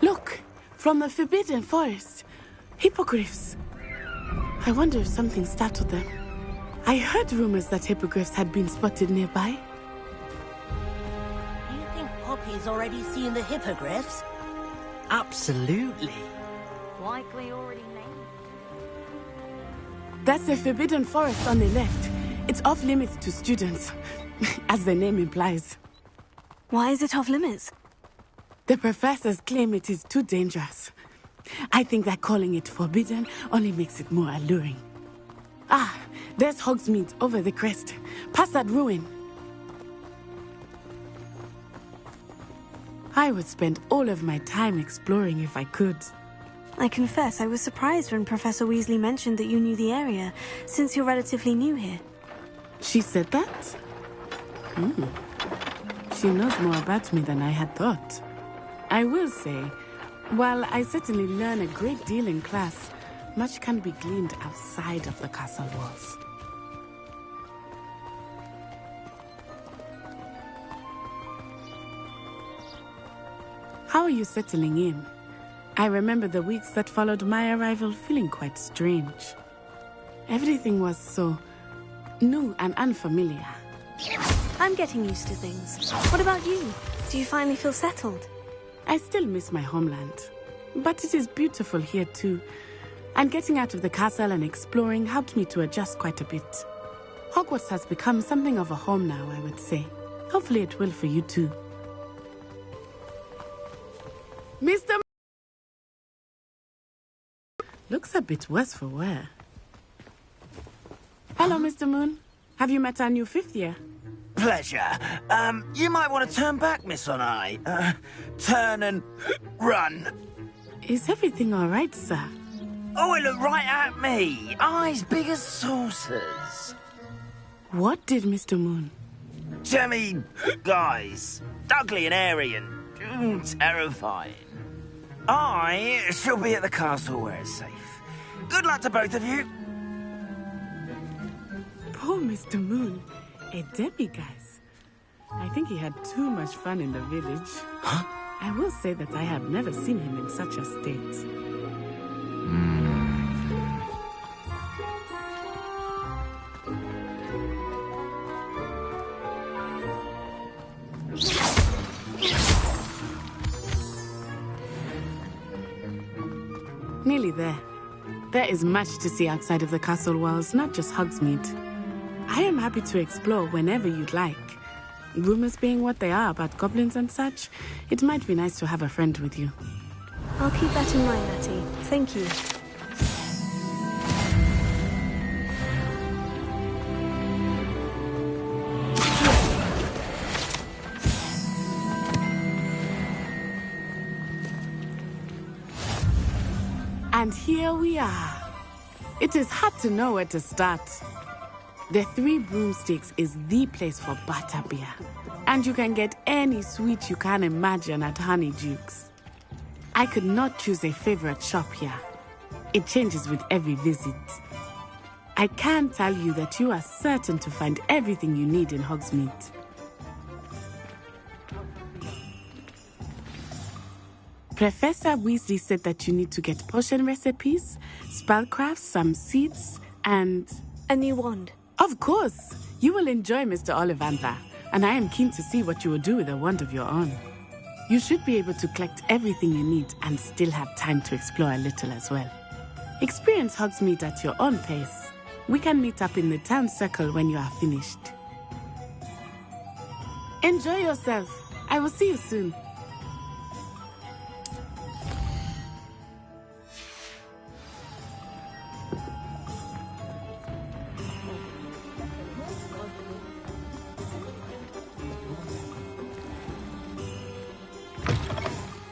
Look, from the Forbidden Forest, hippogriffs. I wonder if something startled them. I heard rumors that hippogriffs had been spotted nearby. You think Poppy's already seen the hippogriffs? Absolutely. Likely already named. That's the Forbidden Forest on the left. It's off limits to students, as the name implies. Why is it off limits? The professors claim it is too dangerous. I think that calling it forbidden only makes it more alluring. Ah, there's Hogsmeade over the crest. Past that ruin. I would spend all of my time exploring if I could. I confess I was surprised when Professor Weasley mentioned that you knew the area, since you're relatively new here. She said that? She knows more about me than I had thought. I will say, while I certainly learn a great deal in class, much can be gleaned outside of the castle walls. How are you settling in? I remember the weeks that followed my arrival feeling quite strange. Everything was so new and unfamiliar. I'm getting used to things. What about you? Do you finally feel settled? I still miss my homeland. But it is beautiful here too. And getting out of the castle and exploring helped me to adjust quite a bit. Hogwarts has become something of a home now, I would say. Hopefully it will for you too. Mr. Looks a bit worse for wear. Hello, Mr. Moon. Have you met our new 5th year? Pleasure. You might want to turn back, Miss Onai. Turn and run. Is everything all right, sir? Oh, it looked right at me. Eyes big as saucers. What did Mr. Moon? Jemmy guys. Ugly and airy and terrifying. I shall be at the castle where it's safe. Good luck to both of you. Poor Mr. Moon. A demiguise. I think he had too much fun in the village. Huh? I will say that I have never seen him in such a state. Nearly there. There is much to see outside of the castle walls, not just Hogsmeade. I am happy to explore whenever you'd like. Rumors being what they are about goblins and such, it might be nice to have a friend with you. I'll keep that in mind, Natty. Thank you. And here we are. It is hard to know where to start. The Three Broomsticks is the place for butterbeer. And you can get any sweet you can imagine at Honeydukes. I could not choose a favorite shop here. It changes with every visit. I can tell you that you are certain to find everything you need in Hogsmeade. Professor Weasley said that you need to get potion recipes, spellcrafts, some seeds, and... a new wand. Of course! You will enjoy Mr. Ollivander, and I am keen to see what you will do with a wand of your own. You should be able to collect everything you need and still have time to explore a little as well. Experience Hogsmeade at your own pace. We can meet up in the town circle when you are finished. Enjoy yourself. I will see you soon.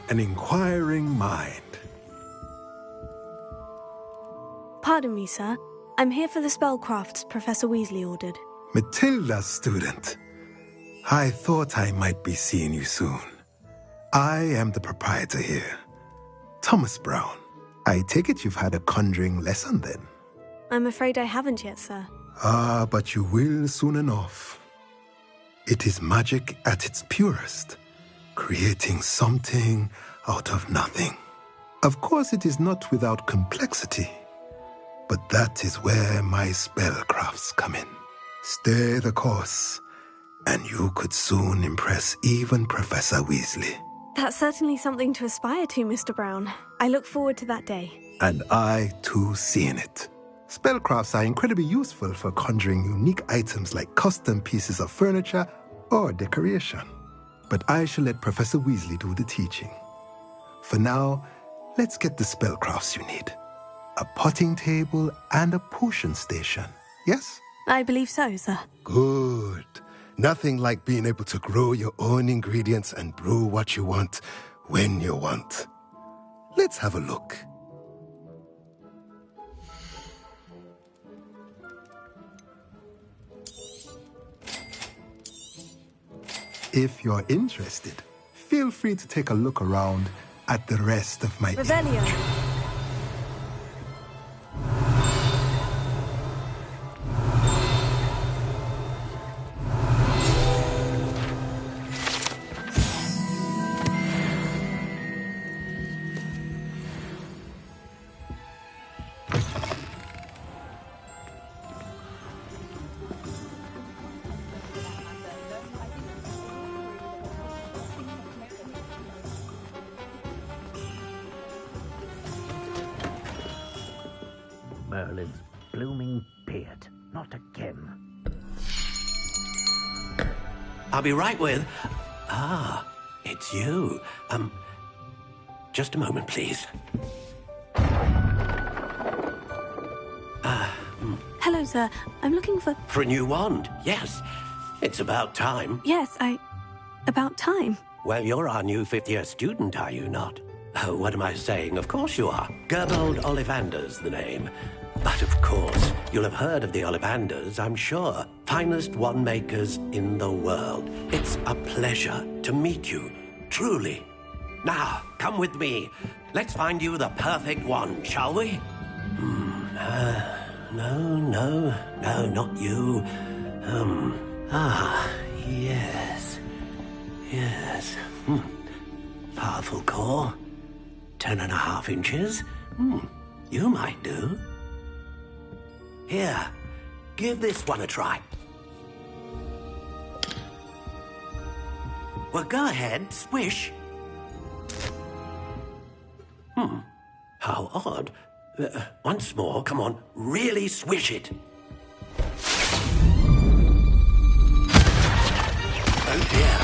An inquiring mind. Pardon me, sir. I'm here for the spellcrafts Professor Weasley ordered. Matilda, student. I thought I might be seeing you soon. I am the proprietor here, Thomas Brown. I take it you've had a conjuring lesson then? I'm afraid I haven't yet, sir. Ah, but you will soon enough. It is magic at its purest, creating something out of nothing. Of course, it is not without complexity, but that is where my spellcrafts come in. Stay the course, and you could soon impress even Professor Weasley. That's certainly something to aspire to, Mr. Brown. I look forward to that day. And I, too, seeing it. Spellcrafts are incredibly useful for conjuring unique items like custom pieces of furniture or decoration. But I shall let Professor Weasley do the teaching. For now, let's get the spellcrafts you need. A potting table and a potion station, yes? I believe so, sir. Good. Nothing like being able to grow your own ingredients and brew what you want when you want. Let's have a look. If you're interested, feel free to take a look around at the rest of my... Revelio. Evelyn's blooming beard. Not again. I'll be right with... Ah, it's you. Just a moment, please. Hello, sir. I'm looking for... For a new wand, yes. It's about time. Yes, about time. Well, you're our new fifth-year student, are you not? Oh, what am I saying? Of course you are. Gerbold Ollivander's the name. But of course, you'll have heard of the Ollivanders, I'm sure. Finest wand makers in the world. It's a pleasure to meet you, truly. Now, come with me. Let's find you the perfect wand, shall we? No, not you. Yes. Powerful core. 10.5 inches. You might do. Here, give this one a try. Well, go ahead, swish. How odd. Once more, come on, really swish it. Oh dear.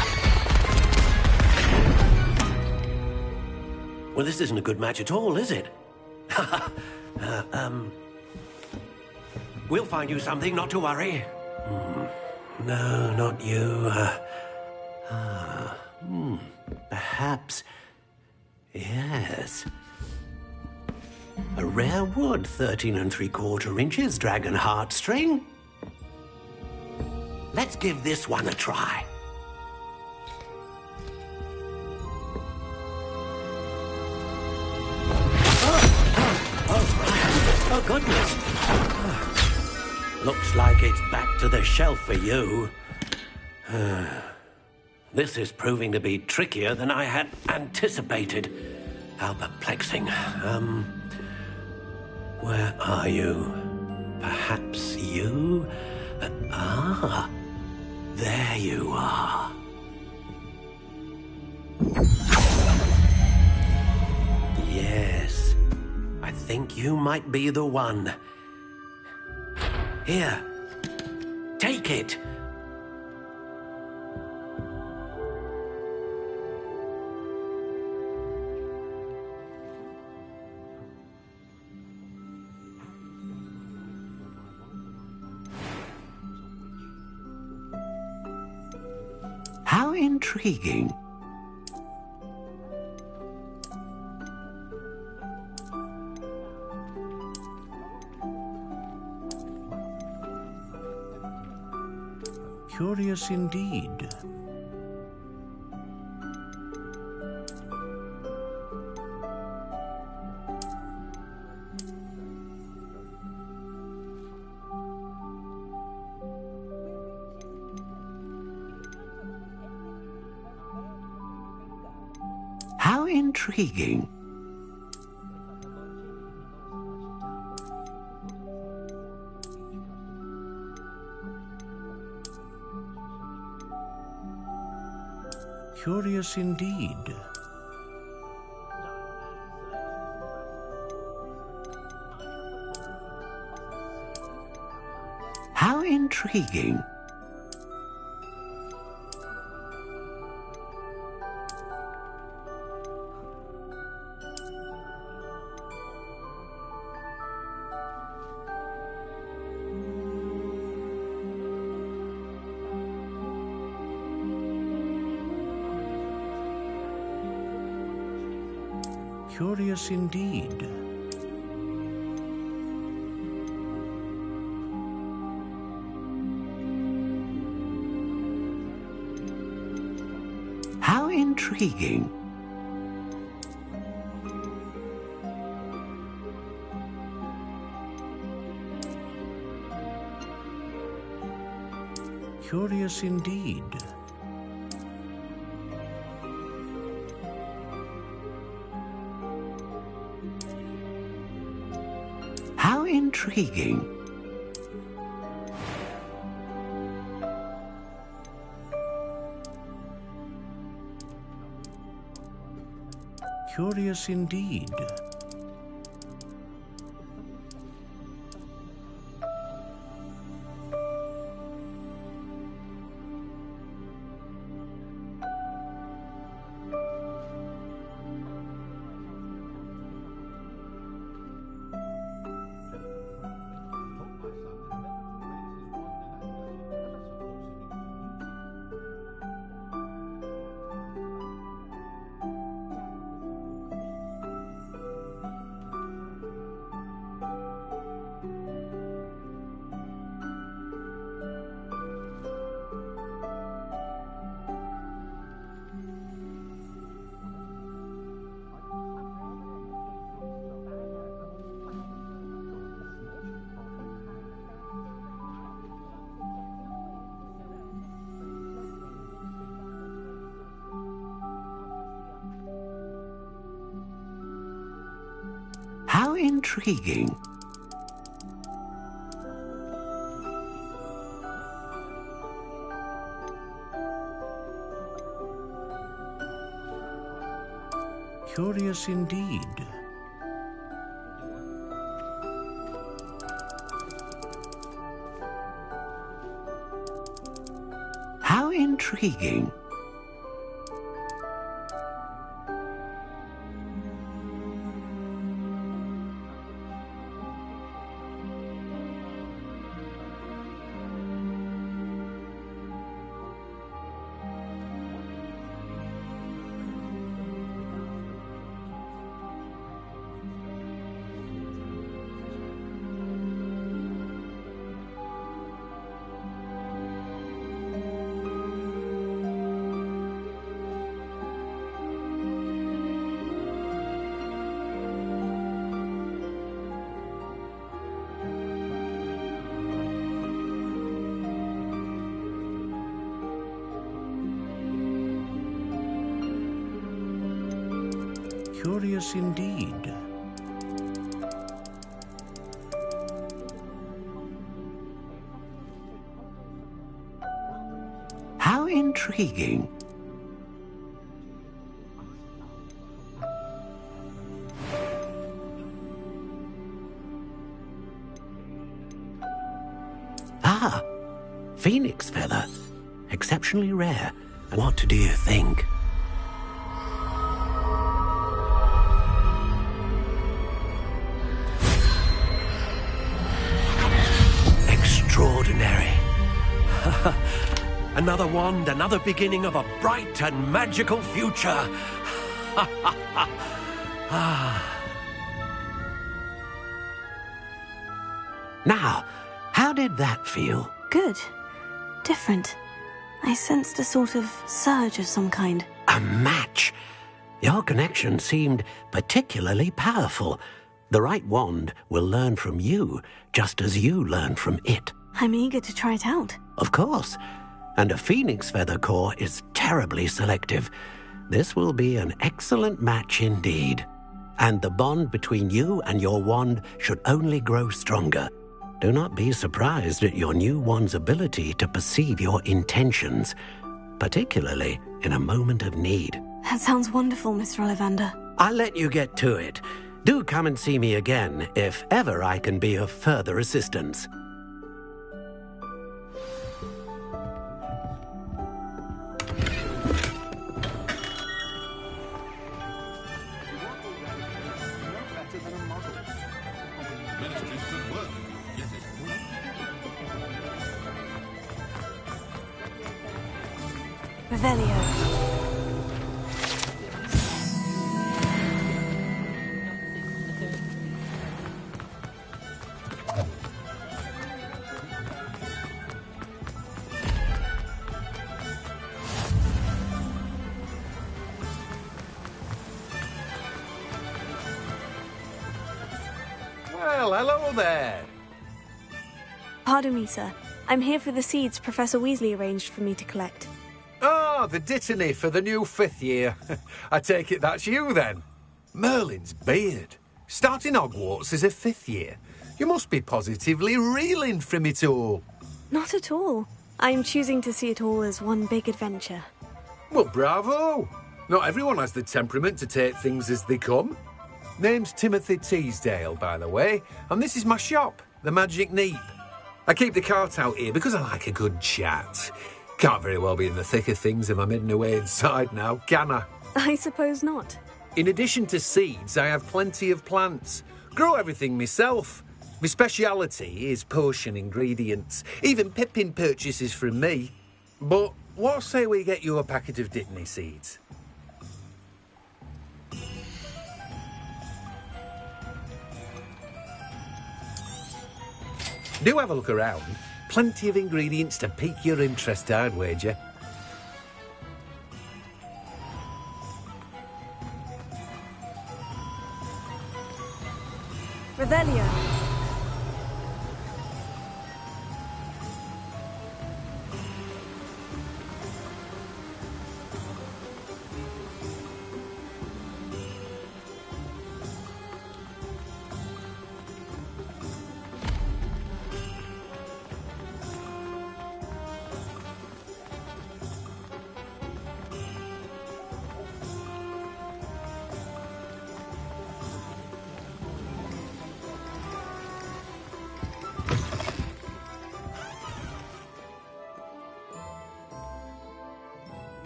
Well, this isn't a good match at all, is it? We'll find you something, not to worry. No, not you. Perhaps... Yes. A rare wood, 13 3/4 inches, dragon heartstring. Let's give this one a try. Oh, goodness. Looks like it's back to the shelf for you. This is proving to be trickier than I had anticipated. How perplexing. Where are you? Perhaps you? There you are. Yes, I think you might be the one. Here, take it. How intriguing. Curious indeed. How intriguing. Curious indeed. How intriguing. Curious indeed. How intriguing. Curious indeed. How intriguing. Curious indeed. How intriguing. Curious indeed. How intriguing. Curious indeed. How intriguing. Ah, phoenix feather. Exceptionally rare. What do you think? Extraordinary. Another wand, another beginning of a bright and magical future. Now, how did that feel? Good. Different. I sensed a sort of surge of some kind. A match. Your connection seemed particularly powerful. The right wand will learn from you, just as you learn from it. I'm eager to try it out. Of course. And a phoenix feather core is terribly selective. This will be an excellent match indeed. And the bond between you and your wand should only grow stronger. Do not be surprised at your new wand's ability to perceive your intentions, particularly in a moment of need. That sounds wonderful, Mr. Ollivander. I'll let you get to it. Do come and see me again if ever I can be of further assistance. Revelio. Well, hello there. Pardon me, sir. I'm here for the seeds Professor Weasley arranged for me to collect. Ah, the Dittany for the new 5th year. I take it that's you, then. Merlin's beard. Starting Hogwarts as a 5th year. You must be positively reeling from it all. Not at all. I'm choosing to see it all as one big adventure. Well, bravo. Not everyone has the temperament to take things as they come. Name's Timothy Teasdale, by the way, and this is my shop, the Magic Neep. I keep the cart out here because I like a good chat. Can't very well be in the thick of things if I'm hidden away inside now, can I? I suppose not. In addition to seeds, I have plenty of plants. Grow everything myself. My speciality is potion ingredients. Even Pippin purchases from me. But what say we get you a packet of Dittany seeds? Do have a look around. Plenty of ingredients to pique your interest, I'd wager. Revelio.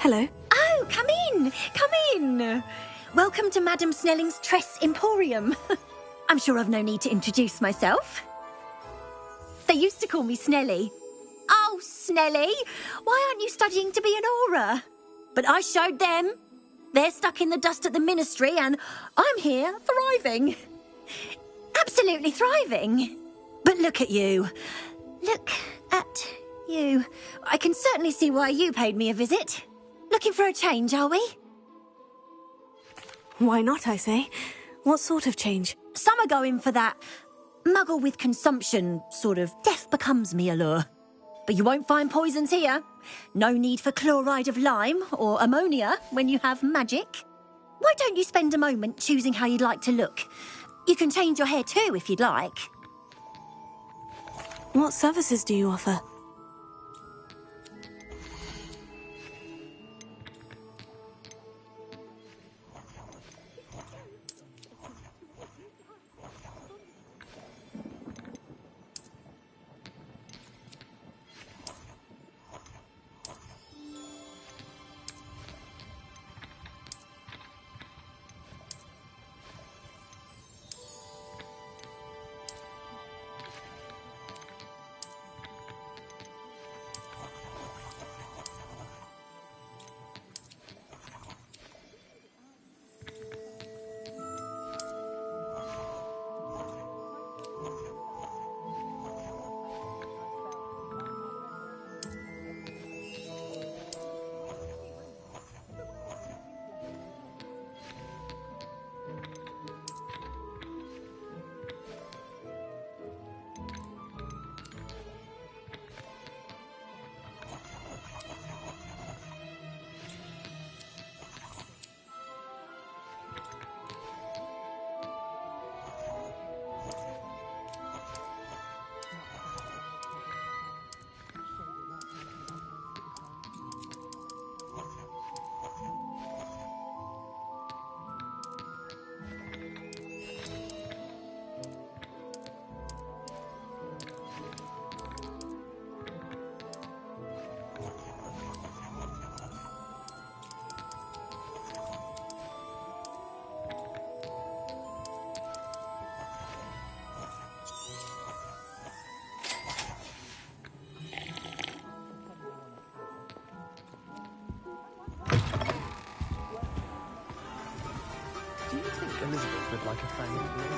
Hello. Oh, come in. Come in. Welcome to Madame Snelling's Tress Emporium. I'm sure I've no need to introduce myself. They used to call me Snelly. Oh, Snelly, why aren't you studying to be an Auror? But I showed them. They're stuck in the dust at the Ministry, and I'm here thriving. Absolutely thriving. But look at you. Look at you. I can certainly see why you paid me a visit. Looking for a change, are we? Why not, I say? What sort of change? Some are going for that muggle with consumption, sort of death becomes me allure. But you won't find poisons here. No need for chloride of lime or ammonia when you have magic. Why don't you spend a moment choosing how you'd like to look? You can change your hair too if you'd like. What services do you offer? Elizabeth would like a family meal.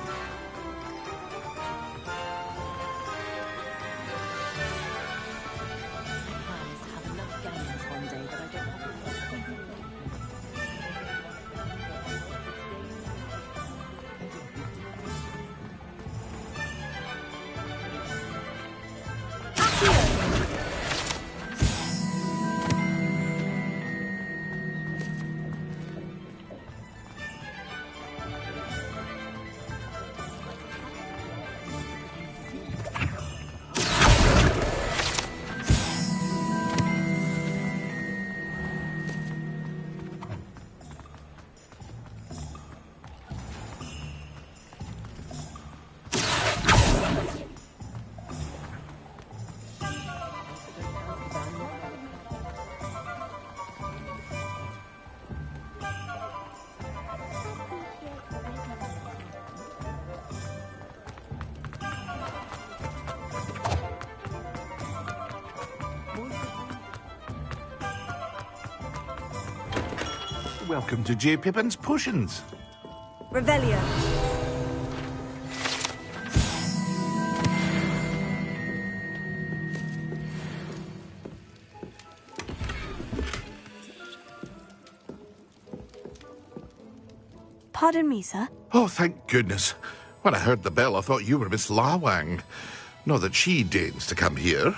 Plans to have enough games one day that I don't have Welcome to J. Pippin's Potions. Revelio. Pardon me, sir. Oh, thank goodness. When I heard the bell, I thought you were Miss Lawang. Not that she deigns to come here.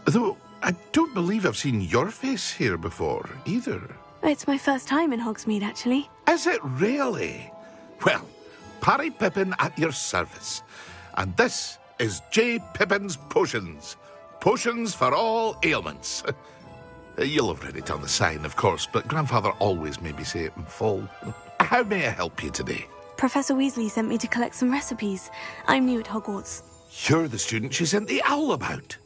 Though, I don't believe I've seen your face here before, either. It's my first time in Hogsmeade, actually. Is it really? Well, Parry Pippin at your service. And this is J. Pippin's Potions. Potions for all ailments. You'll have read it on the sign, of course, but Grandfather always made me say it in full. How may I help you today? Professor Weasley sent me to collect some recipes. I'm new at Hogwarts. You're the student she sent the owl about.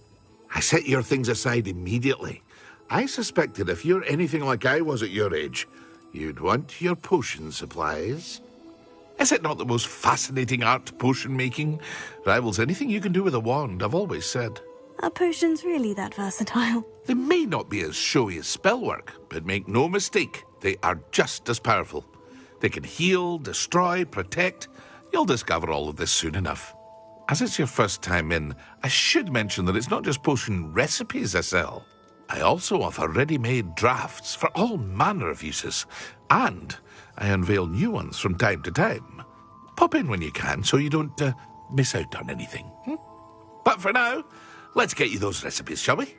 I set your things aside immediately. I suspected if you're anything like I was at your age, you'd want your potion supplies. Is it not the most fascinating art, potion making? Rivals anything you can do with a wand, I've always said. Are potions really that versatile? They may not be as showy as spellwork, but make no mistake, they are just as powerful. They can heal, destroy, protect. You'll discover all of this soon enough. As it's your first time in, I should mention that it's not just potion recipes I sell. I also offer ready-made drafts for all manner of uses, and I unveil new ones from time to time. Pop in when you can so you don't miss out on anything. But for now, let's get you those recipes, shall we?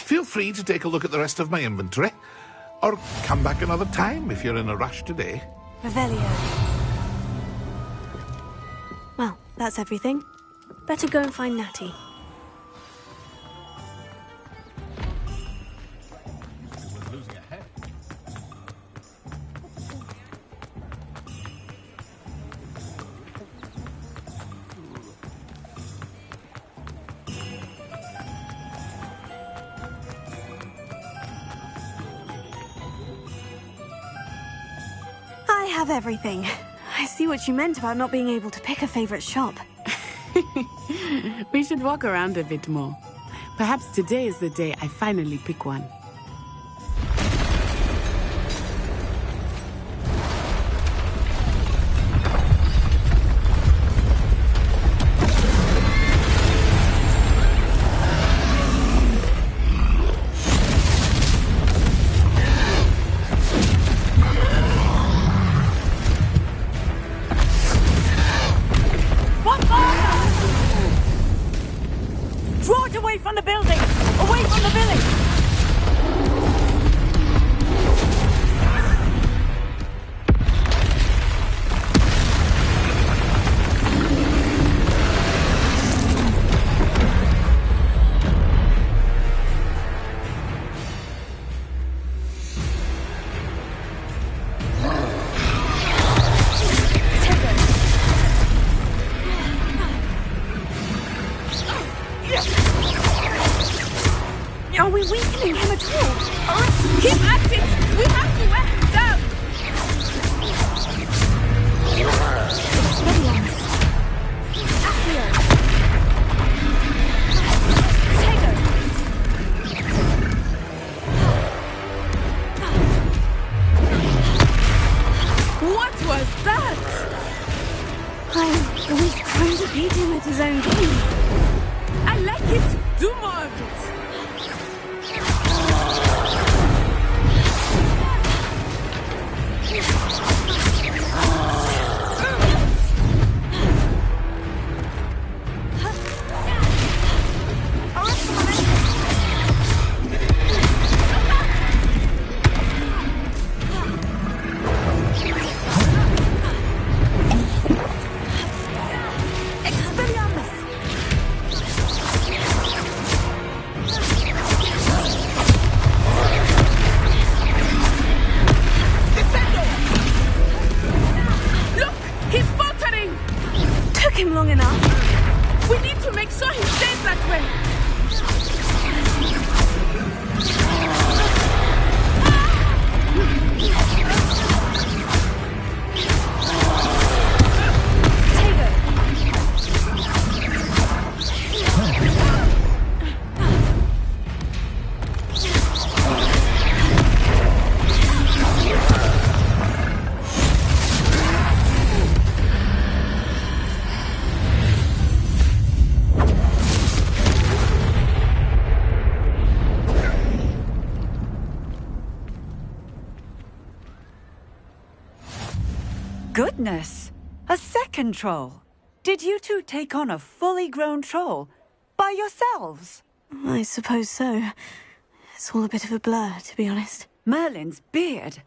Feel free to take a look at the rest of my inventory. Or come back another time if you're in a rush today. Revelio. Well, that's everything. Better go and find Natty. I have everything. I see what you meant about not being able to pick a favorite shop. We should walk around a bit more. Perhaps today is the day I finally pick one. Draw it away from the building! Away from the village! Are we weakening him at all? Keep at it! We have to wear him down! Expelliarmus. Accio. Tego. What was that? I'm always trying to beat him at his own game. I like it! Do more of it! Took him long enough. We need to make sure he stays that way. Goodness! A second troll! Did you two take on a fully grown troll? By yourselves? I suppose so. It's all a bit of a blur, to be honest. Merlin's beard.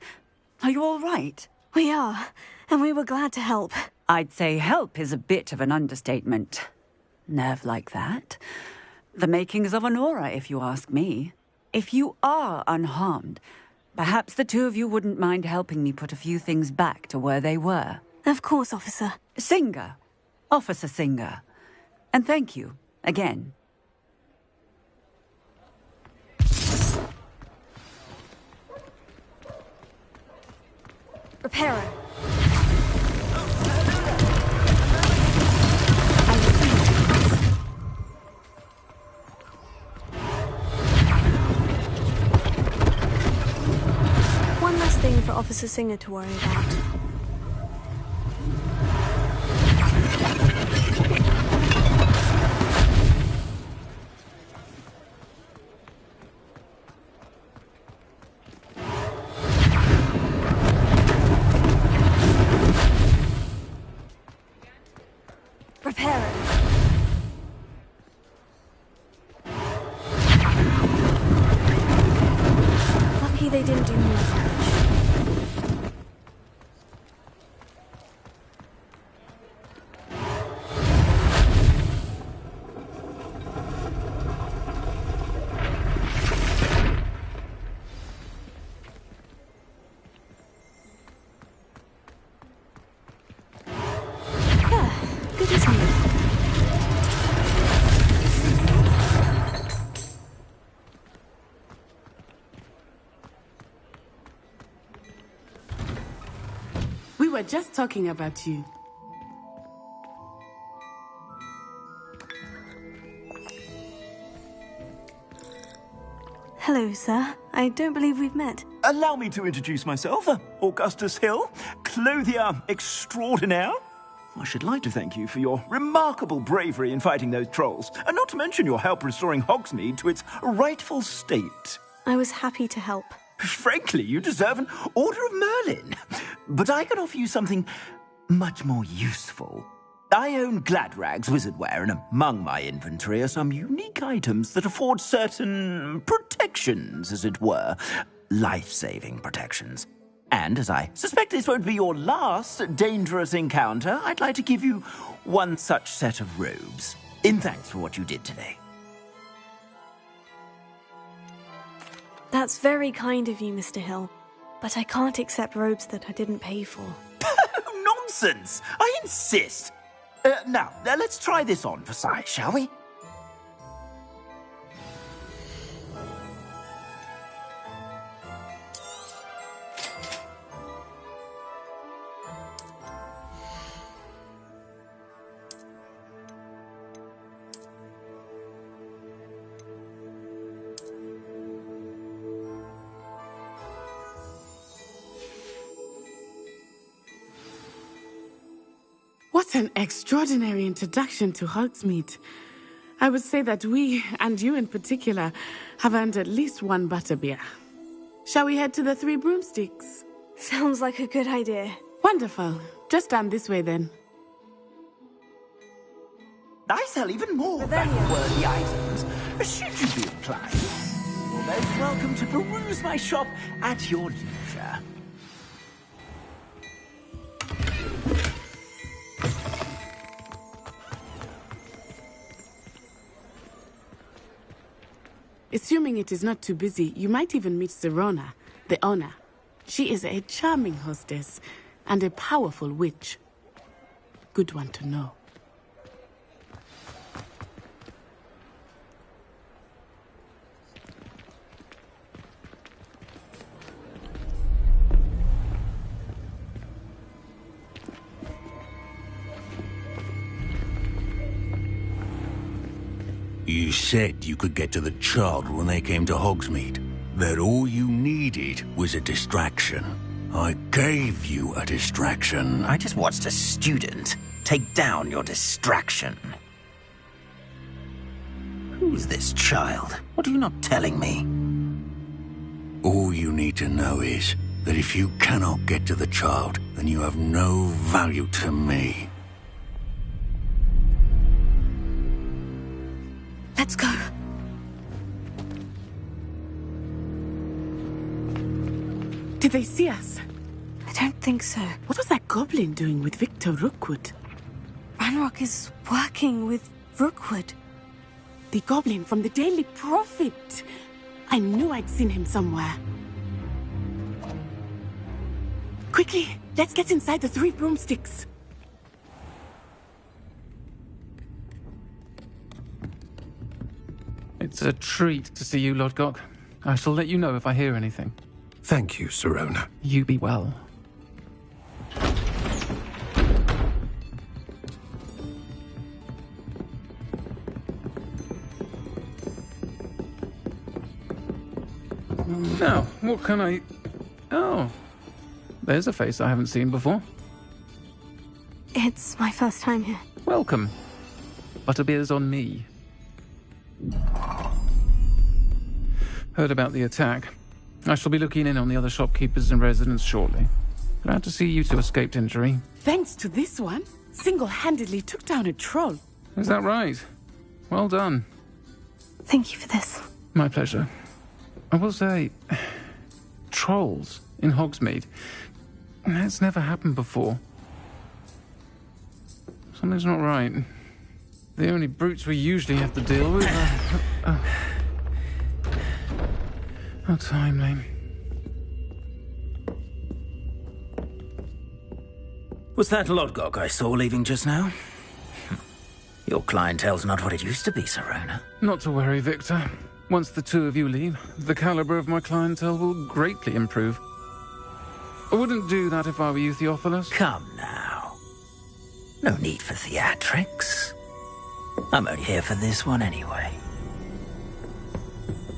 Are you all right? We are, and we were glad to help. I'd say help is a bit of an understatement. Nerve like that. The makings of an aura, if you ask me. If you are unharmed, perhaps the two of you wouldn't mind helping me put a few things back to where they were. Of course, officer. Singer. Officer Singer. And thank you, again. Reparo. One last thing for Officer Singer to worry about. Reparo. were just talking about you. Hello, sir. I don't believe we've met. Allow me to introduce myself, Augustus Hill, clothier extraordinaire. I should like to thank you for your remarkable bravery in fighting those trolls, and not to mention your help restoring Hogsmeade to its rightful state. I was happy to help. Frankly, you deserve an Order of Merlin. But I can offer you something much more useful. I own Gladrag's wizardware, and among my inventory are some unique items that afford certain protections, as it were. Life-saving protections. And as I suspect this won't be your last dangerous encounter, I'd like to give you one such set of robes, in thanks for what you did today. That's very kind of you, Mr. Hill. But I can't accept robes that I didn't pay for. Nonsense! I insist! Now, let's try this on for size, shall we? What an extraordinary introduction to Hogsmeade. I would say that we, and you in particular, have earned at least one butterbeer. Shall we head to the Three Broomsticks? Sounds like a good idea. Wonderful. Just down this way then. I sell even more worthy items, should you be inclined. You're most welcome to peruse my shop at your leisure. Assuming it is not too busy, you might even meet Sirona, the owner. She is a charming hostess and a powerful witch. Good one to know. You said you could get to the child when they came to Hogsmeade. That all you needed was a distraction. I gave you a distraction. I just watched a student take down your distraction. Who's this child? What are you not telling me? All you need to know is that if you cannot get to the child, then you have no value to me. Let's go. Did they see us? I don't think so. What was that goblin doing with Victor Rookwood? Ranrock is working with Rookwood. The goblin from the Daily Prophet. I knew I'd seen him somewhere. Quickly, let's get inside the Three Broomsticks. It's a treat to see you, Lodgok. I shall let you know if I hear anything. Thank you, Sirona. You be well. Now, what can I... Oh, there's a face I haven't seen before. It's my first time here. Welcome. Butterbeer's on me. Heard about the attack. I shall be looking in on the other shopkeepers and residents shortly. Glad to see you two escaped injury. Thanks to this one, single-handedly took down a troll. Is that right? Well done. Thank you for this. My pleasure. I will say, trolls in Hogsmeade. That's never happened before. Something's not right. The only brutes we usually have to deal with are... How timely. Was that Lodgok I saw leaving just now? Your clientele's not what it used to be, Sirona. Not to worry, Victor. Once the two of you leave, the caliber of my clientele will greatly improve. I wouldn't do that if I were you, Theophilus. Come now. No need for theatrics. I'm only here for this one anyway.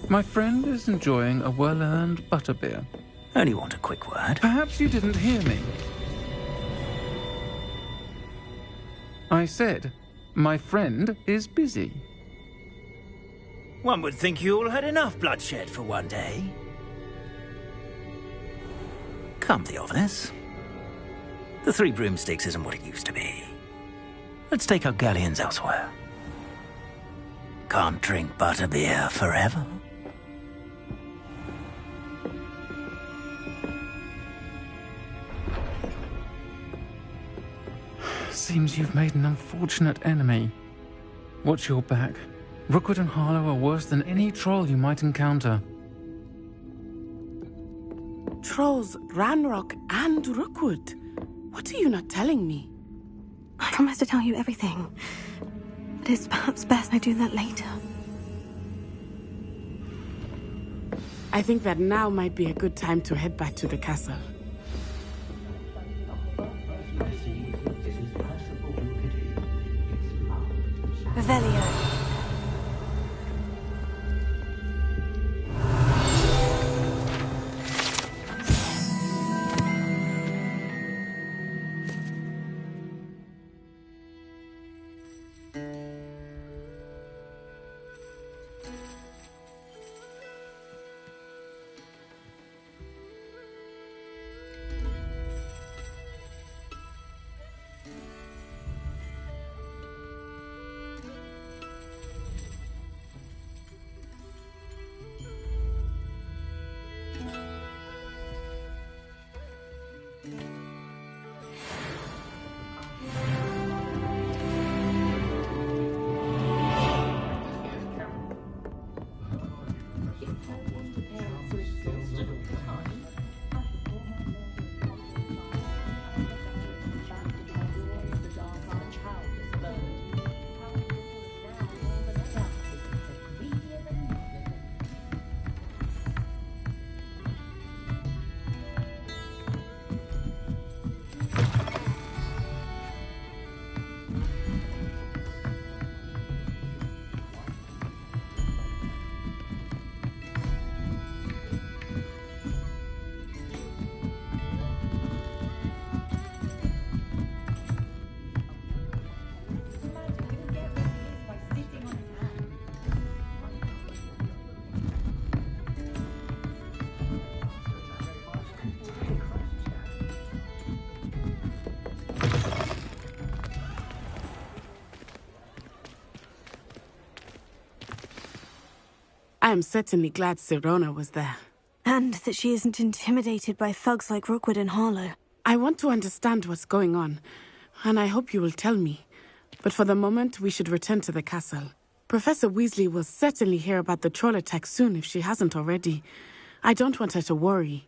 My friend is enjoying a well-earned butterbeer. Only want a quick word. Perhaps you didn't hear me. I said, my friend is busy. One would think you all had enough bloodshed for one day. Come, Theophilus. The Three Broomsticks isn't what it used to be. Let's take our galleons elsewhere. Can't drink butterbeer forever. Seems you've made an unfortunate enemy. Watch your back. Rookwood and Harlow are worse than any troll you might encounter. Trolls, Ranrock, and Rookwood. What are you not telling me? I promised to tell you everything. But it's perhaps best I do that later. I think that now might be a good time to head back to the castle. Revelio. I am certainly glad Sirona was there. And that she isn't intimidated by thugs like Rookwood and Harlow. I want to understand what's going on, and I hope you will tell me. But for the moment, we should return to the castle. Professor Weasley will certainly hear about the troll attack soon if she hasn't already. I don't want her to worry.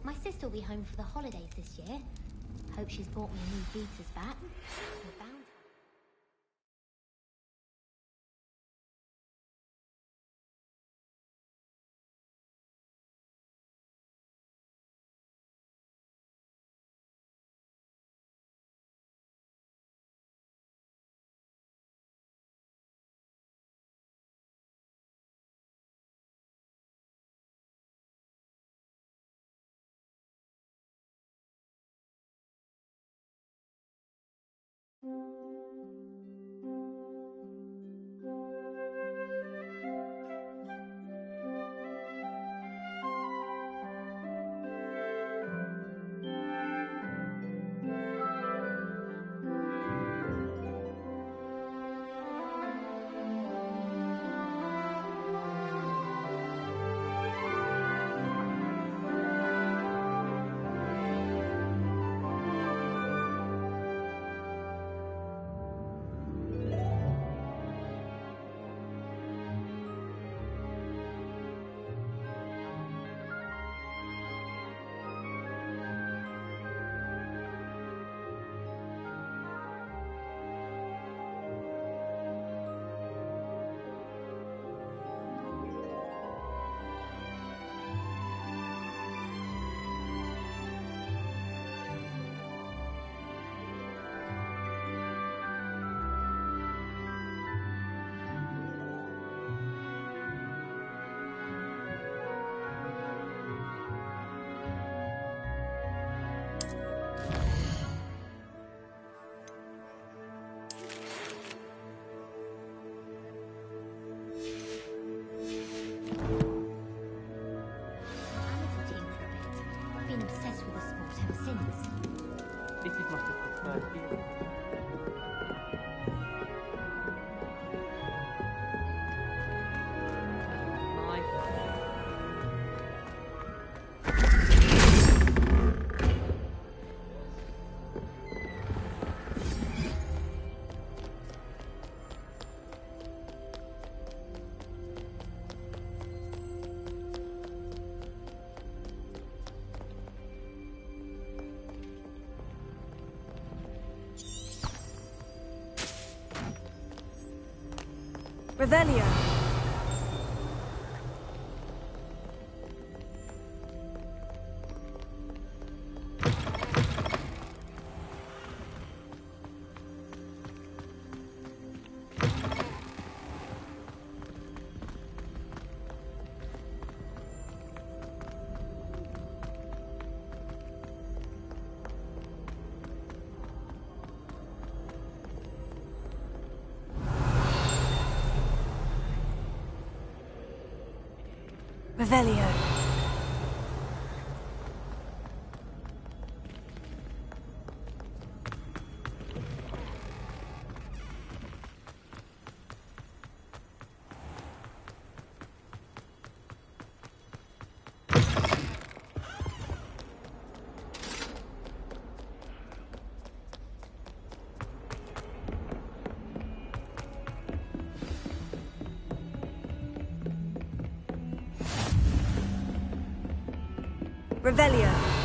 My sister'll be home for the holidays this year. Hope she's bought me a new beater's bat. We're bound. Thank you. Revelio. Revelio. Revelio.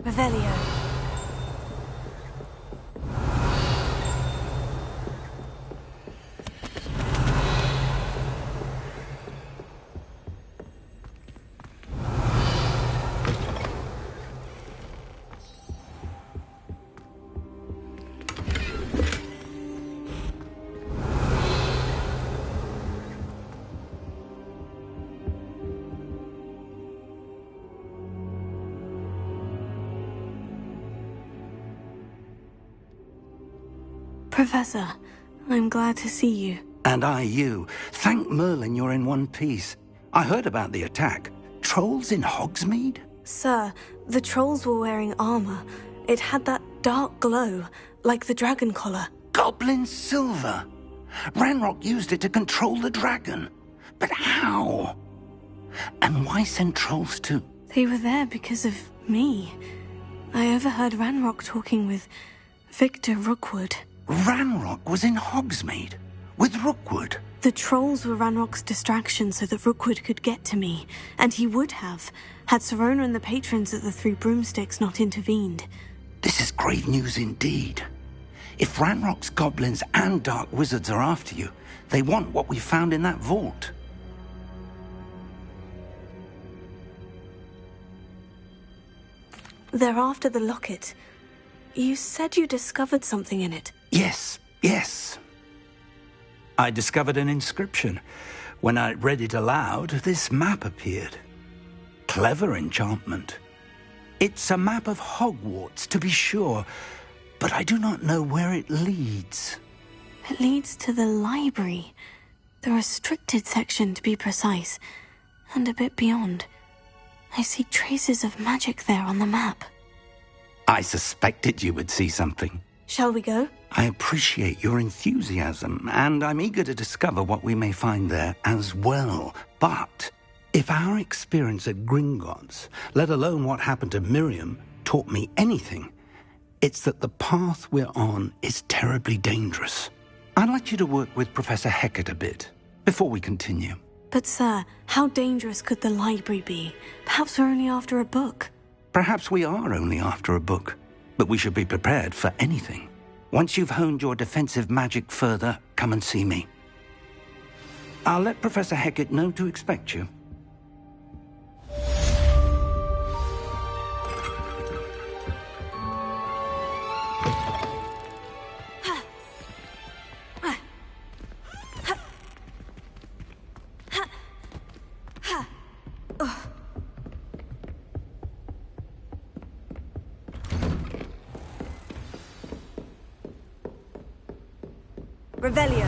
Revelio. Professor, I'm glad to see you. And I you. Thank Merlin you're in one piece. I heard about the attack. Trolls in Hogsmeade? Sir, the trolls were wearing armor. It had that dark glow, like the dragon collar. Goblin silver. Ranrock used it to control the dragon. But how? And why send trolls too? They were there because of me. I overheard Ranrock talking with Victor Rookwood. Ranrock was in Hogsmeade with Rookwood. The trolls were Ranrock's distraction so that Rookwood could get to me, and he would have, had Sirona and the patrons at the Three Broomsticks not intervened. This is grave news indeed. If Ranrock's goblins and dark wizards are after you, they want what we found in that vault. They're after the locket. You said you discovered something in it. Yes. I discovered an inscription. When I read it aloud, this map appeared. Clever enchantment. It's a map of Hogwarts, to be sure, but I do not know where it leads. It leads to the library. The restricted section, to be precise, and a bit beyond. I see traces of magic there on the map. I suspected you would see something. Shall we go? I appreciate your enthusiasm, and I'm eager to discover what we may find there as well. But if our experience at Gringotts, let alone what happened to Miriam, taught me anything, it's that the path we're on is terribly dangerous. I'd like you to work with Professor Hecat a bit before we continue. But sir, how dangerous could the library be? Perhaps we're only after a book. Perhaps we are only after a book, but we should be prepared for anything. Once you've honed your defensive magic further, come and see me. I'll let Professor Hecat know to expect you. Revelio.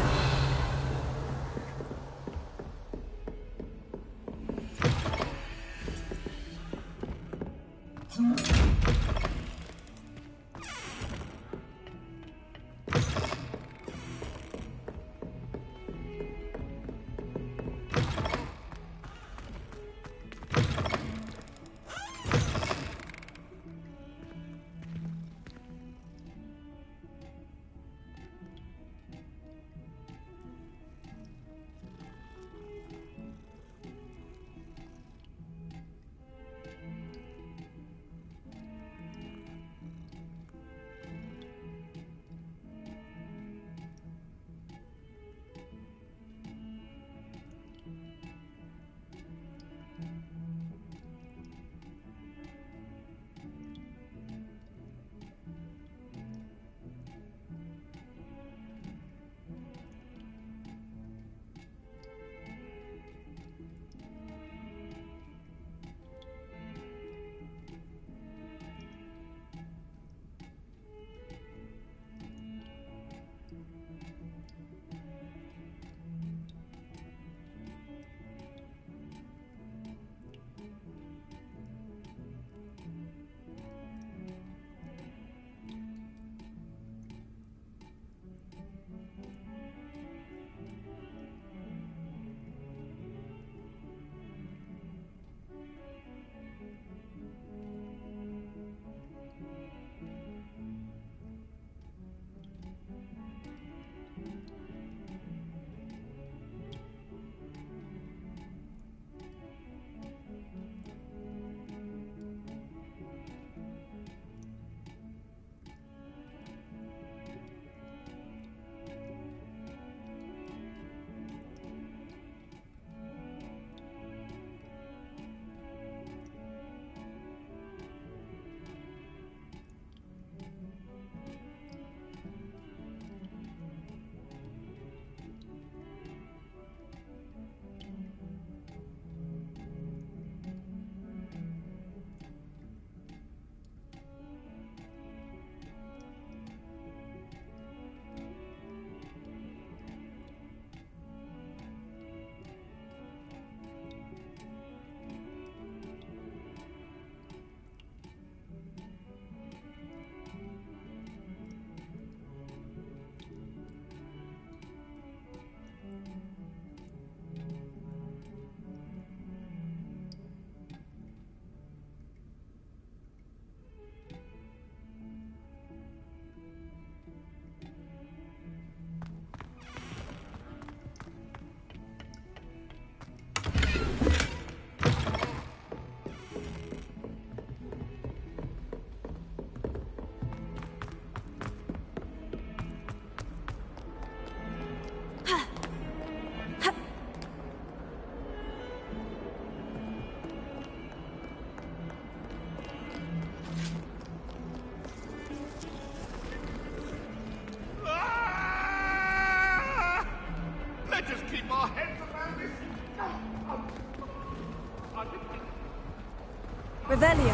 Revelia.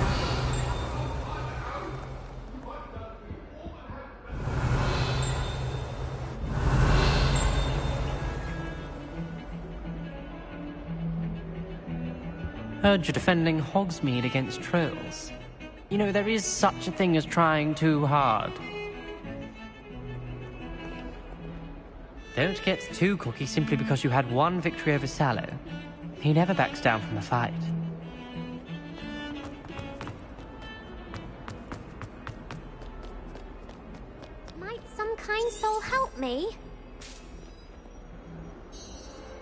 Heard you're defending Hogsmeade against trolls. You know, there is such a thing as trying too hard. Don't get too cocky simply because you had one victory over Sallow. He never backs down from a fight. Might some kind soul help me?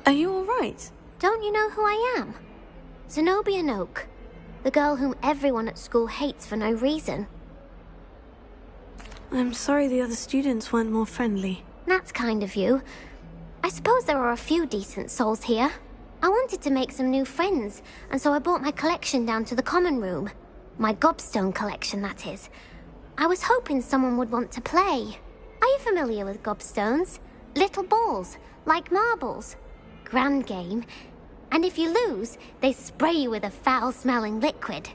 Are you all right? Don't you know who I am? Zenobia Noak, the girl whom everyone at school hates for no reason. I'm sorry the other students weren't more friendly. That's kind of you. I suppose there are a few decent souls here. I wanted to make some new friends, and so I brought my collection down to the common room. My gobstone collection, that is. I was hoping someone would want to play. Are you familiar with gobstones? Little balls, like marbles. Grand game. And if you lose, they spray you with a foul-smelling liquid.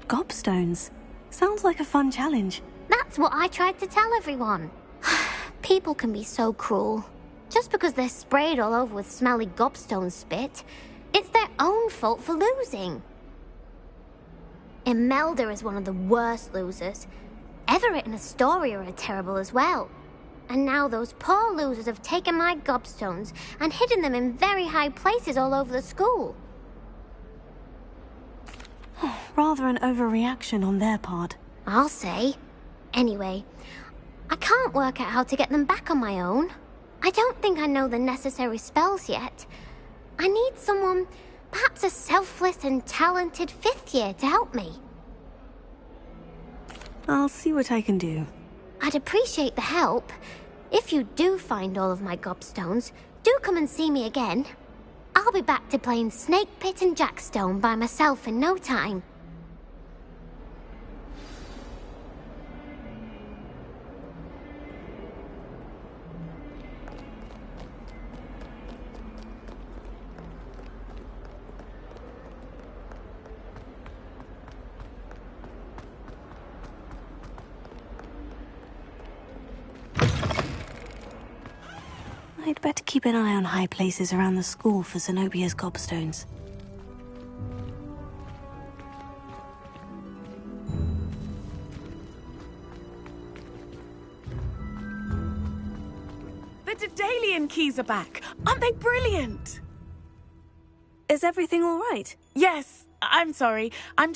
Gobstones. Sounds like a fun challenge. That's what I tried to tell everyone. People can be so cruel. Just because they're sprayed all over with smelly gobstone spit, it's their own fault for losing. Imelda is one of the worst losers. Everett and Astoria are terrible as well. And now those poor losers have taken my gobstones and hidden them in very high places all over the school. Rather an overreaction on their part. I'll say. Anyway, I can't work out how to get them back on my own. I don't think I know the necessary spells yet. I need someone, perhaps a selfless and talented 5th year to help me. I'll see what I can do. I'd appreciate the help. If you do find all of my gobstones, do come and see me again. I'll be back to playing Snake Pit and Jackstone by myself in no time. I'd better keep an eye on high places around the school for Zenobia's gobstones. The Daedalian keys are back. Aren't they brilliant? Is everything all right? Yes. I'm sorry. I'm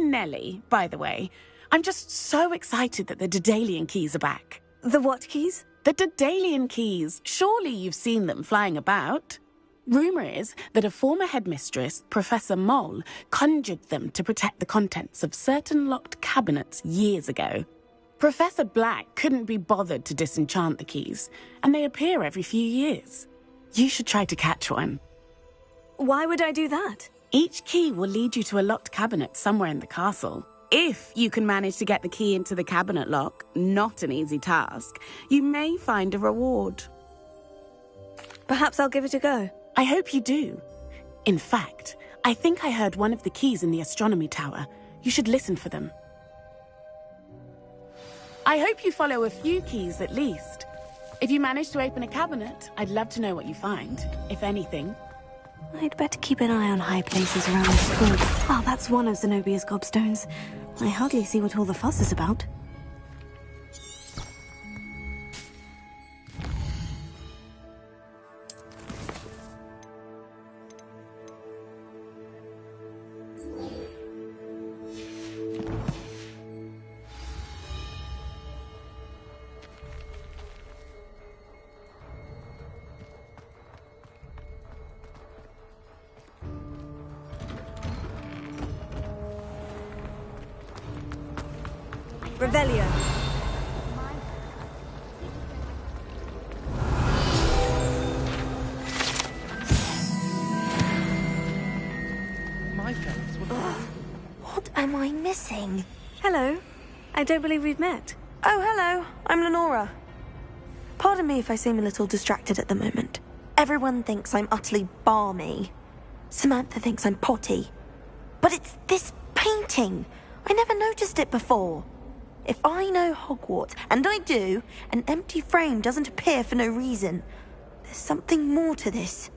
Nellie, by the way. I'm just so excited that the Daedalian keys are back. The what keys? The Daedalian keys. Surely you've seen them flying about. Rumour is that a former headmistress, Professor Moll, conjured them to protect the contents of certain locked cabinets years ago. Professor Black couldn't be bothered to disenchant the keys, and they appear every few years. You should try to catch one. Why would I do that? Each key will lead you to a locked cabinet somewhere in the castle. If you can manage to get the key into the cabinet lock, not an easy task, you may find a reward. Perhaps I'll give it a go. I hope you do. In fact, I think I heard one of the keys in the astronomy tower. You should listen for them. I hope you follow a few keys at least. If you manage to open a cabinet, I'd love to know what you find, if anything. I'd better keep an eye on high places around the school. Oh, that's one of Zenobia's gobstones. I hardly see what all the fuss is about. Revelio. My parents were... What am I missing? Hello. I don't believe we've met. Oh, hello. I'm Lenora. Pardon me if I seem a little distracted at the moment. Everyone thinks I'm utterly balmy. Samantha thinks I'm potty. But it's this painting. I never noticed it before. If I know Hogwarts, and I do, an empty frame doesn't appear for no reason. There's something more to this.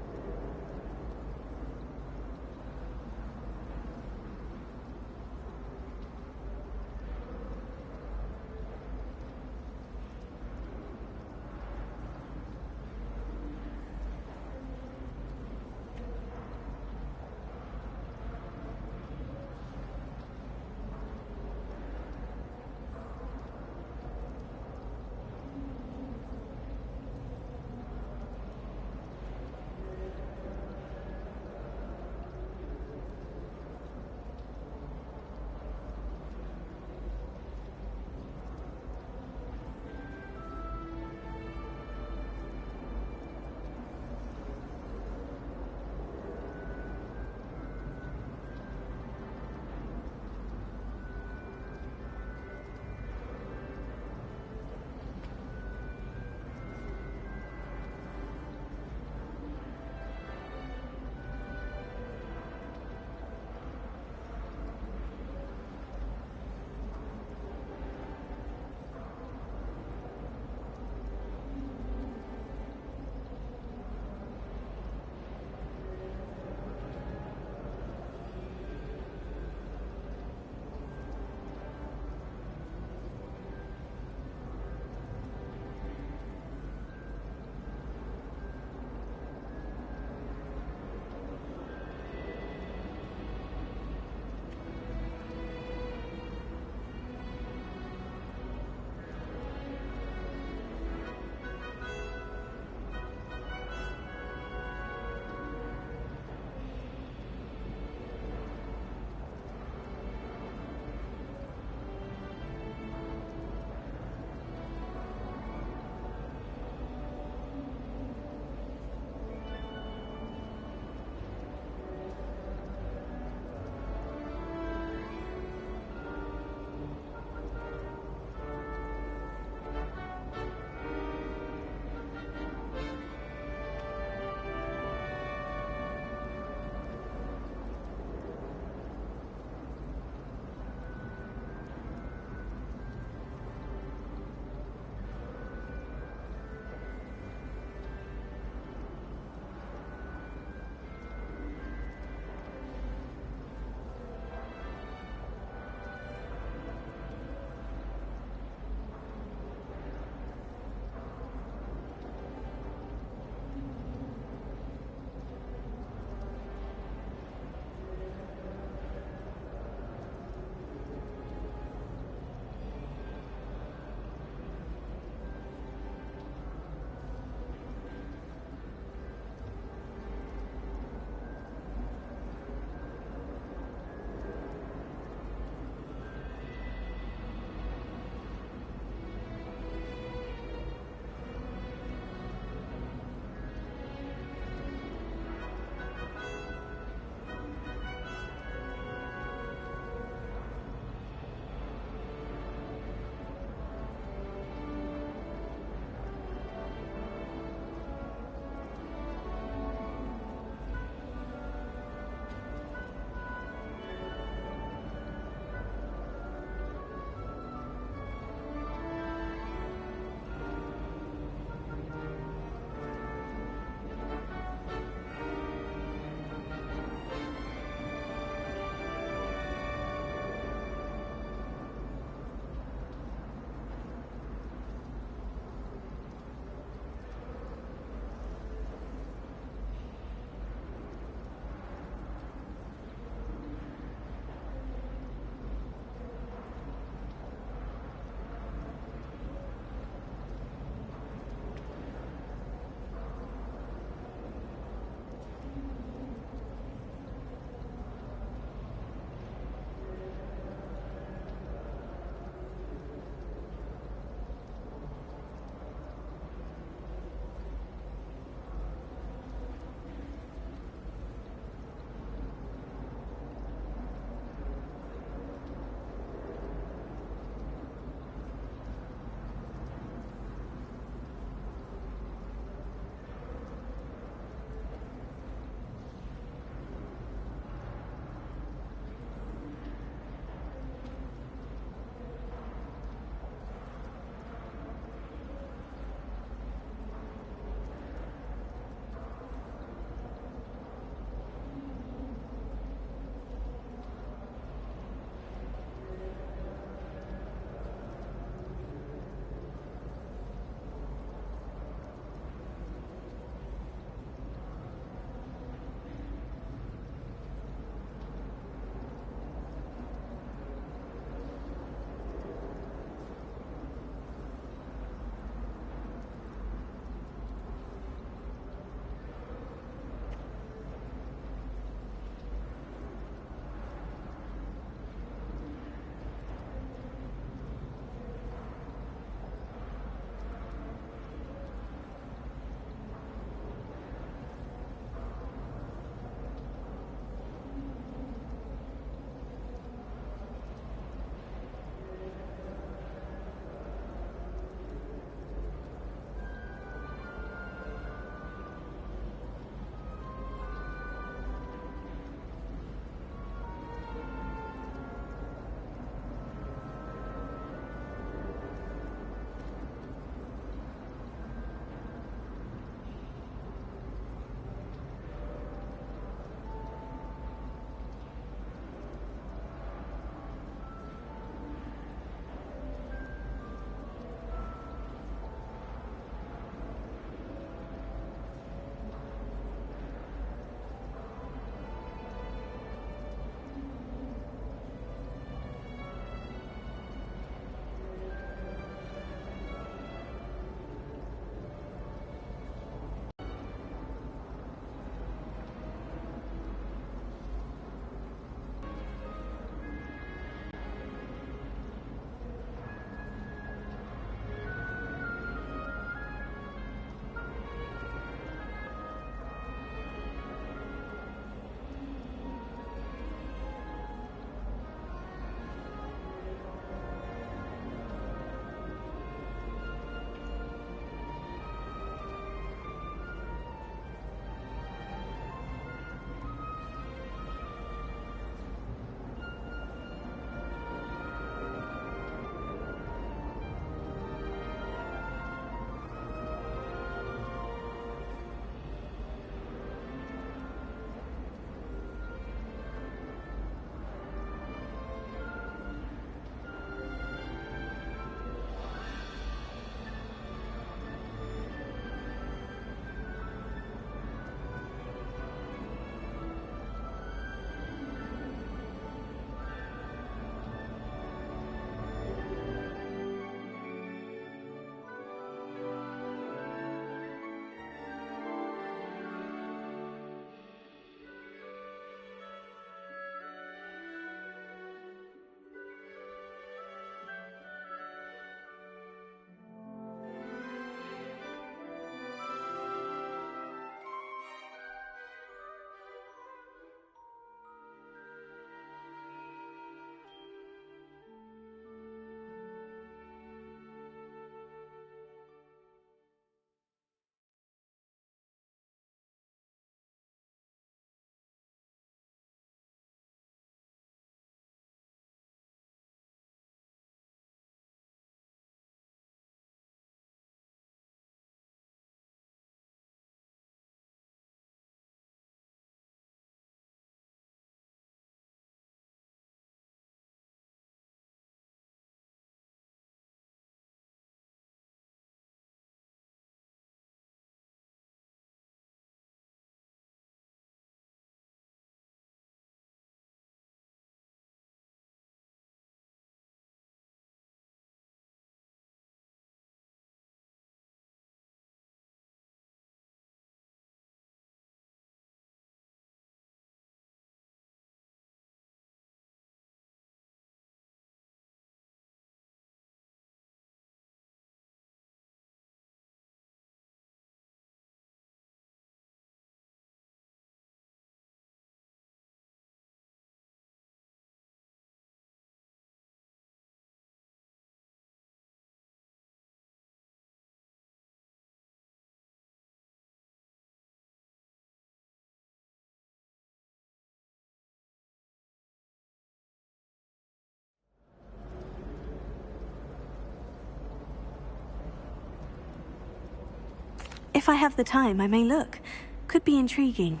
If I have the time, I may look. Could be intriguing.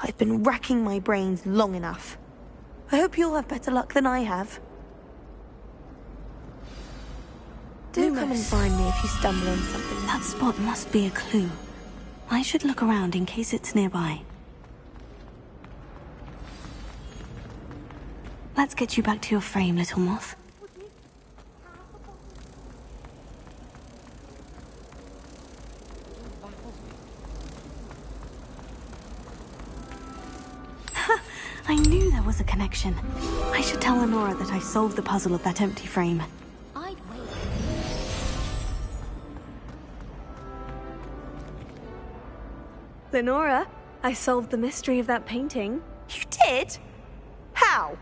I've been racking my brains long enough. I hope you'll have better luck than I have. Do come and find me if you stumble on something. That spot must be a clue. I should look around in case it's nearby. Let's get you back to your frame, little moth. I knew there was a connection. I should tell Lenora that I solved the puzzle of that empty frame. I'd wait. Lenora, I solved the mystery of that painting. You did? How?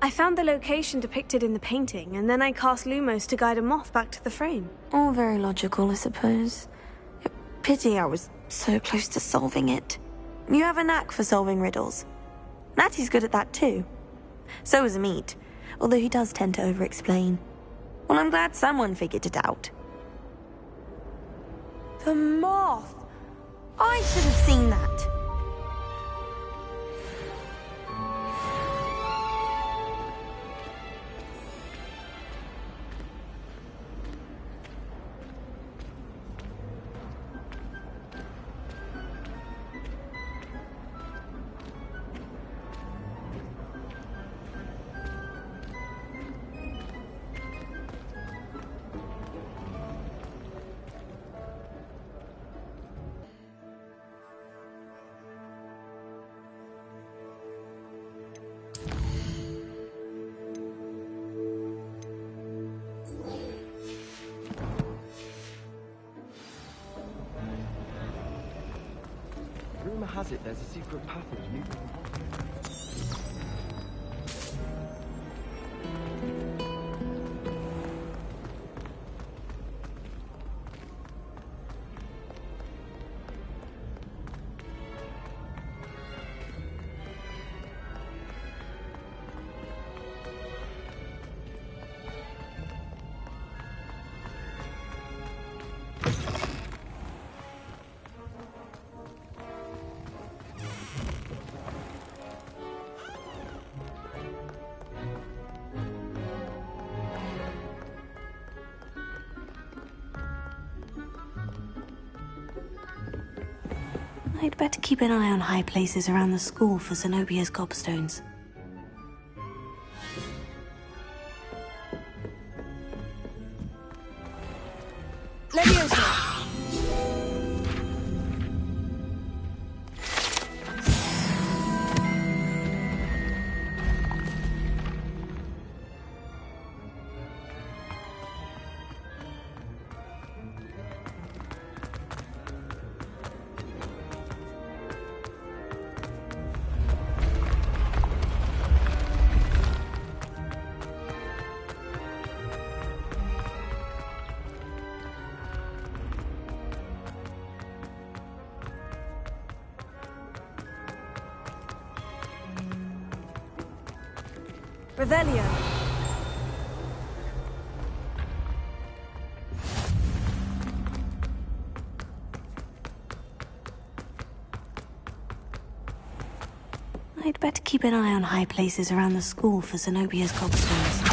I found the location depicted in the painting, and then I cast Lumos to guide a moth back to the frame. All very logical, I suppose. Pity I was so close to solving it. You have a knack for solving riddles. Natty's good at that too. So is Amit, although he does tend to over-explain. Well, I'm glad someone figured it out. The moth! I should have seen that. Rumor has it there's a secret passage leading from I'd better keep an eye on high places around the school for Zenobia's gobstones. Leviosa! Revelio. I'd better keep an eye on high places around the school for Zenobia's gobstones.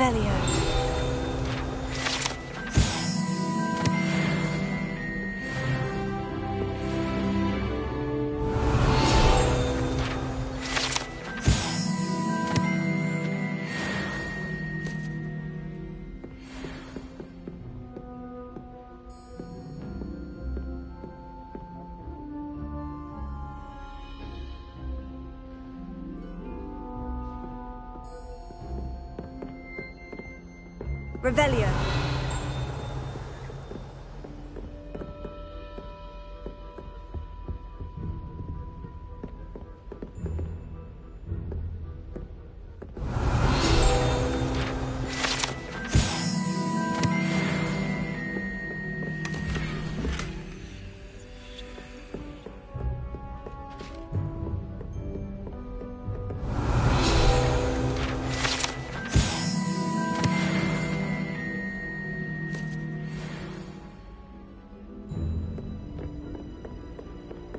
Revelio. Revelio.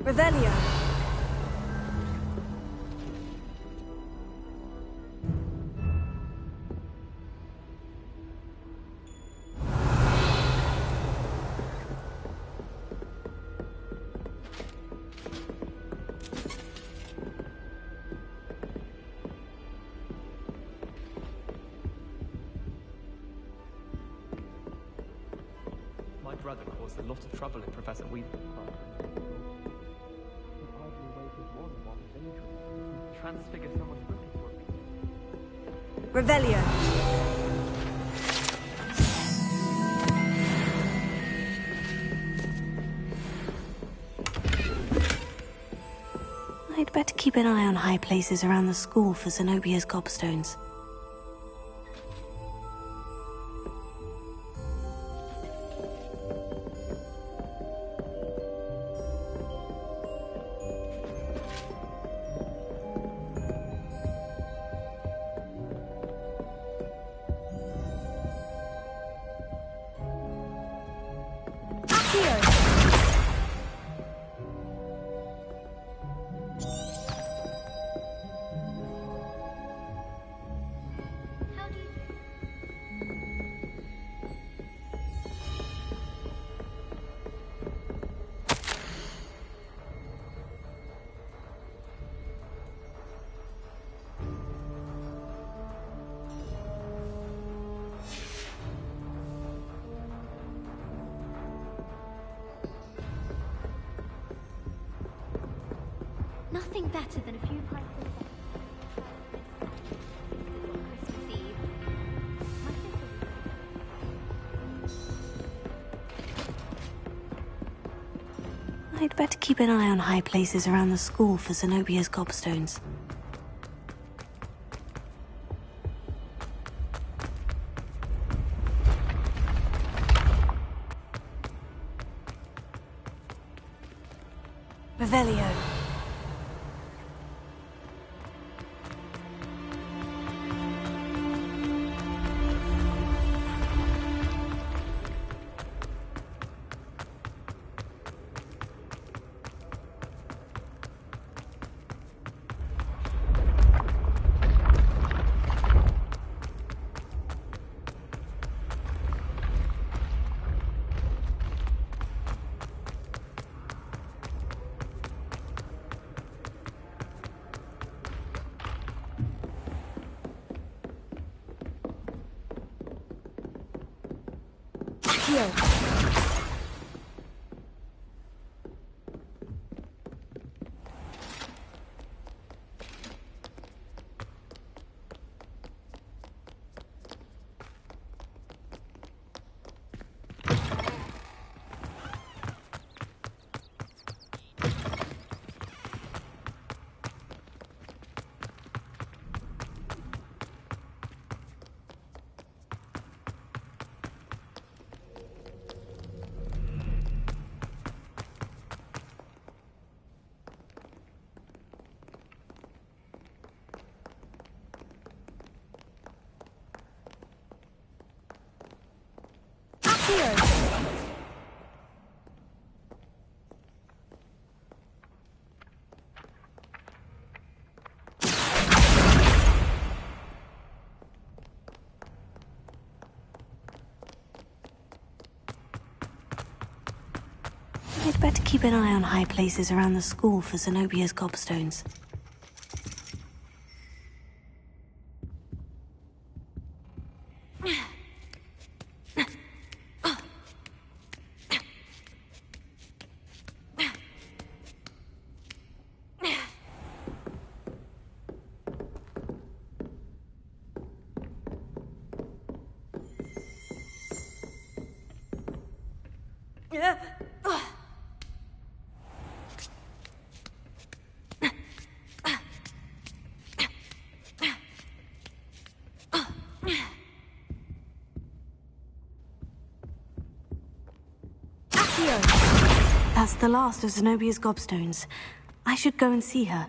Revelio. My brother caused a lot of trouble in Professor Weaver's class. Transfigure someone's book into a Revelio. I'd better keep an eye on high places around the school for Zenobia's gobstones. Nothing better than a few pints of Christmas Eve. I'd better keep an eye on high places around the school for Zenobia's gobstones. Revelio. Here. I'd better keep an eye on high places around the school for Zenobia's gobstones. That's the last of Zenobia's gobstones. I should go and see her.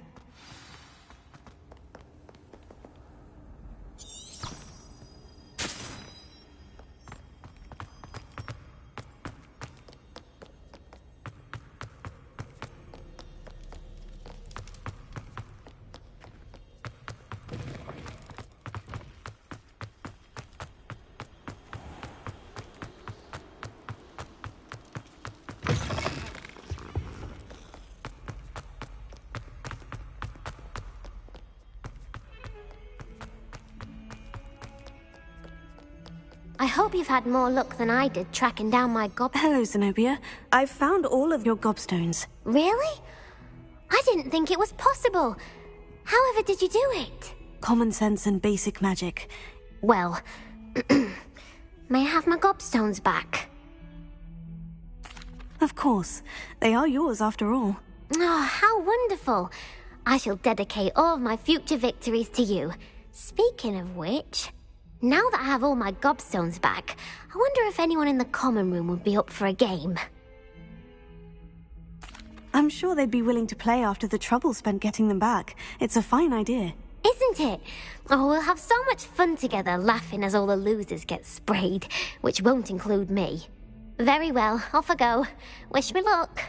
I hope you've had more luck than I did tracking down my Hello, Zenobia. I've found all of your gobstones. Really? I didn't think it was possible. However did you do it? Common sense and basic magic. Well, may I have my gobstones back? Of course. They are yours after all. Oh, how wonderful. I shall dedicate all of my future victories to you. Speaking of which, now that I have all my gobstones back, I wonder if anyone in the common room would be up for a game. I'm sure they'd be willing to play after the trouble spent getting them back. It's a fine idea. Isn't it? Oh, we'll have so much fun together laughing as all the losers get sprayed, which won't include me. Very well, off I go. Wish me luck.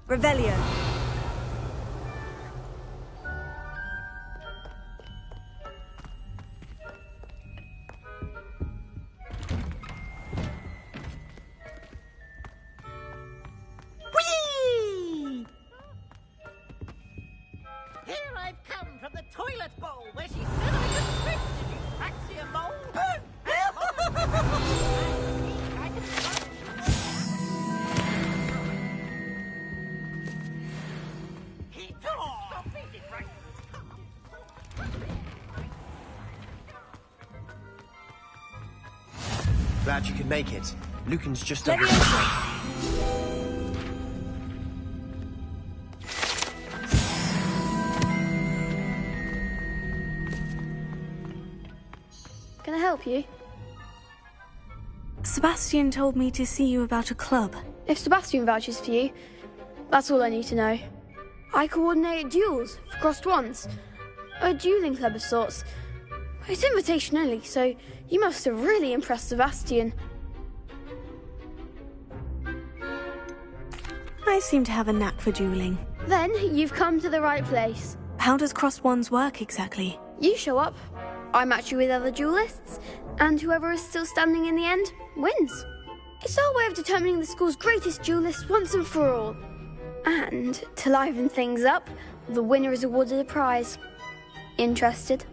Revelio. Whee! Here I've come from the toilet bowl where she said I was tricked if you taxi a mole. Glad you could make it. Lucan's just Let over. me answer. Can I help you? Sebastian told me to see you about a club. If Sebastian vouches for you, that's all I need to know. I coordinate duels for crossed ones. A dueling club of sorts. It's invitation only, so you must have really impressed Sebastian. I seem to have a knack for dueling. Then you've come to the right place. How does crossed ones work exactly? You show up, I match you with other duelists, and whoever is still standing in the end wins. It's our way of determining the school's greatest duelist once and for all. And to liven things up, the winner is awarded a prize. Interested?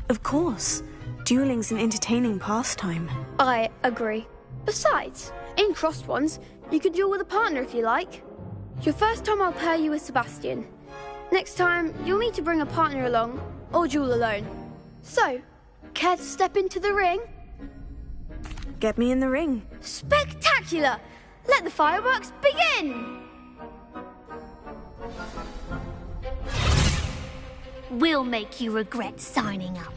Of course. Dueling's an entertaining pastime. I agree. Besides, in crossed ones, you could duel with a partner if you like. Your first time I'll pair you with Sebastian. Next time, you'll need to bring a partner along, or duel alone. So, care to step into the ring? Get me in the ring. Spectacular! Let the fireworks begin! We'll make you regret signing up.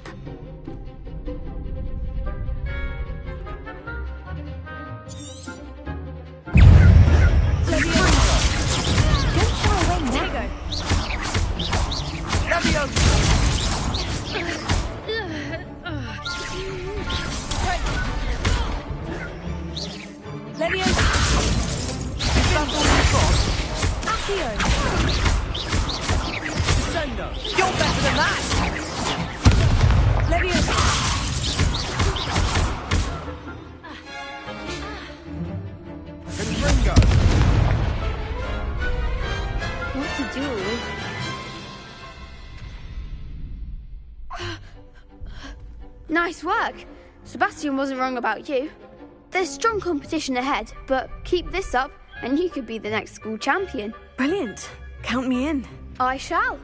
You're better than that! Leviosa! Ringo! What to do? Nice work! Sebastian wasn't wrong about you. There's strong competition ahead, but keep this up and you could be the next school champion. Brilliant. Count me in. I shall.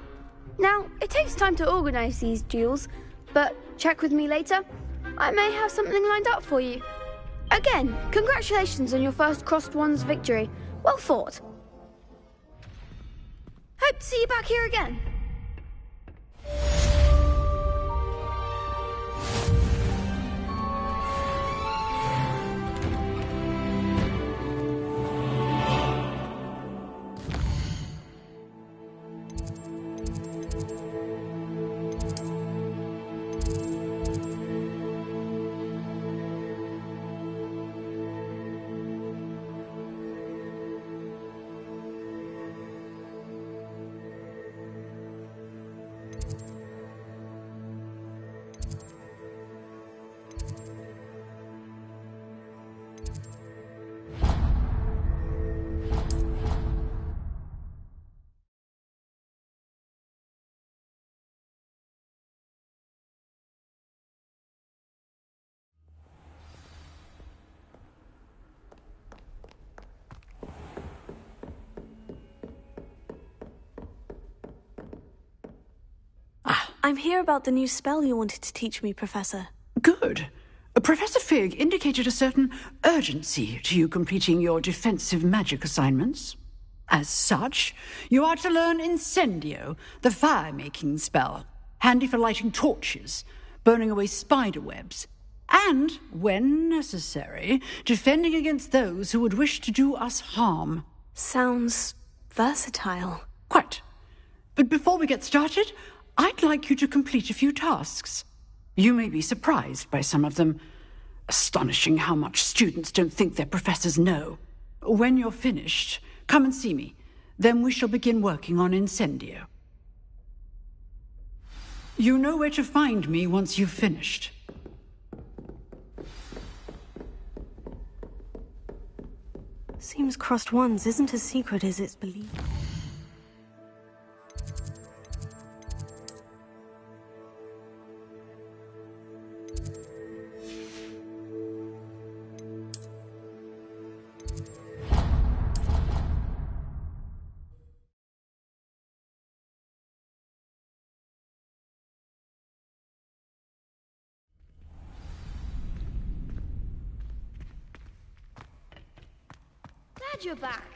Now, it takes time to organise these duels, but check with me later. I may have something lined up for you. Again, congratulations on your first crossed ones victory. Well fought. Hope to see you back here again. I'm here about the new spell you wanted to teach me, Professor. Good. Professor Fig indicated a certain urgency to you completing your defensive magic assignments. As such, you are to learn Incendio, the fire-making spell, handy for lighting torches, burning away spider webs, and, when necessary, defending against those who would wish to do us harm. Sounds versatile. Quite. But before we get started, I'd like you to complete a few tasks. You may be surprised by some of them. Astonishing how much students don't think their professors know. When you're finished, come and see me. Then we shall begin working on Incendio. You know where to find me once you've finished. Seems crossed ones isn't as secret as it's believed. You're back.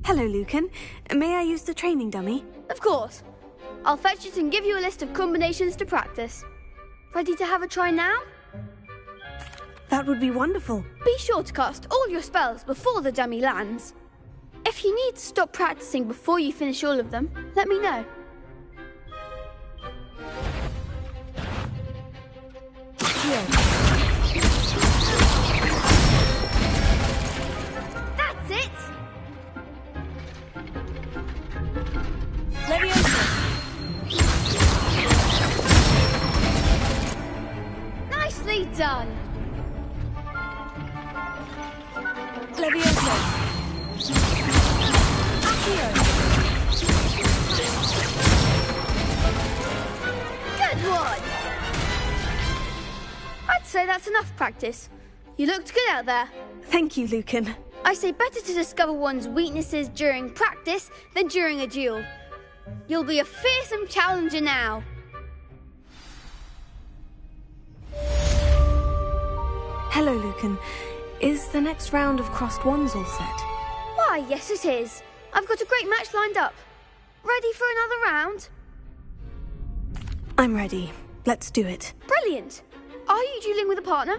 Hello, Lucan. May I use the training dummy? Of course. I'll fetch it and give you a list of combinations to practice. Ready to have a try now? That would be wonderful. Be sure to cast all your spells before the dummy lands. If you need to stop practicing before you finish all of them, let me know. That's it! Leviosa! Nicely done! Leviosa! Accio! Good one! I'd say that's enough practice. You looked good out there. Thank you, Lucan. I say better to discover one's weaknesses during practice than during a duel. You'll be a fearsome challenger now. Hello, Lucan. Is the next round of crossed wands all set? Why, yes it is. I've got a great match lined up. Ready for another round? I'm ready. Let's do it. Brilliant. Are you dueling with a partner?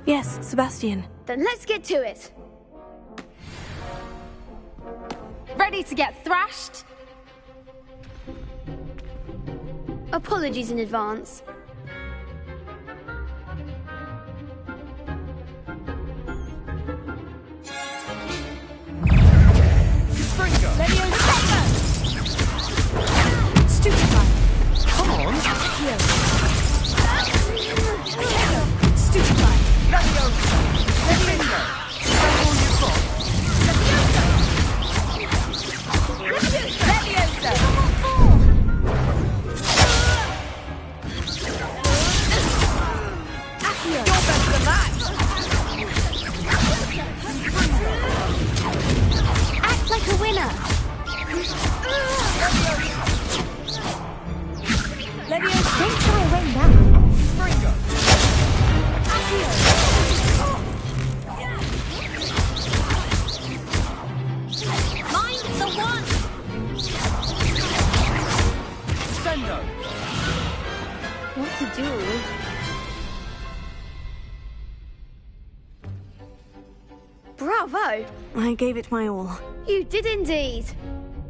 Yes, Sebastian. Then let's get to it. Ready to get thrashed? Apologies in advance. Stupefy! Come on! Here. Stupefy! Leviosa! Leviosa! That's all you've got? Leviosa! Accio! You're better than that! Act like a winner! Leviosa! Don't try away now. Springer! Mind the one! Sendo! What to do? Bravo! I gave it my all. You did indeed.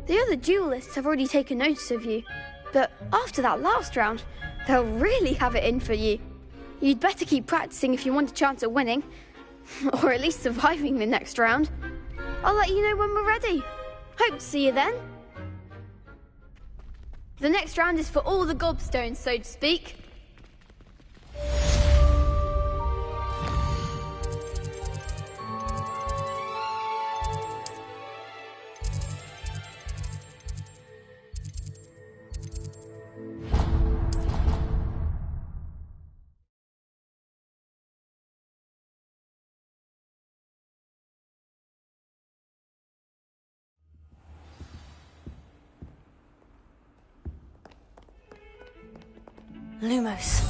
The other duelists have already taken notice of you, but after that last round, they'll really have it in for you. You'd better keep practicing if you want a chance at winning, or at least surviving the next round. I'll let you know when we're ready. Hope to see you then. The next round is for all the gobstones, so to speak. Lumos.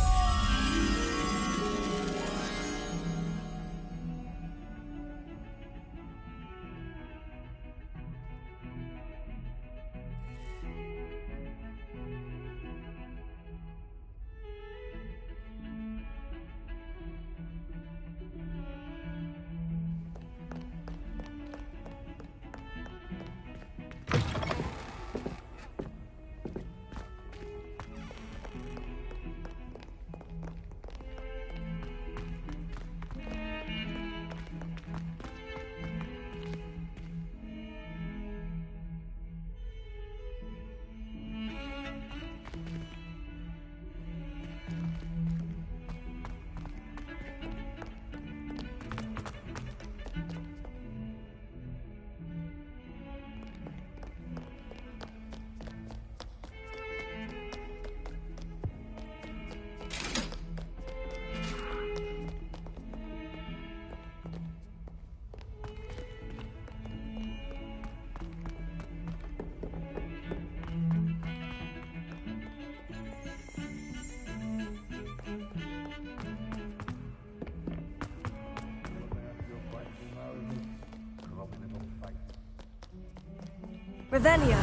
Revelio.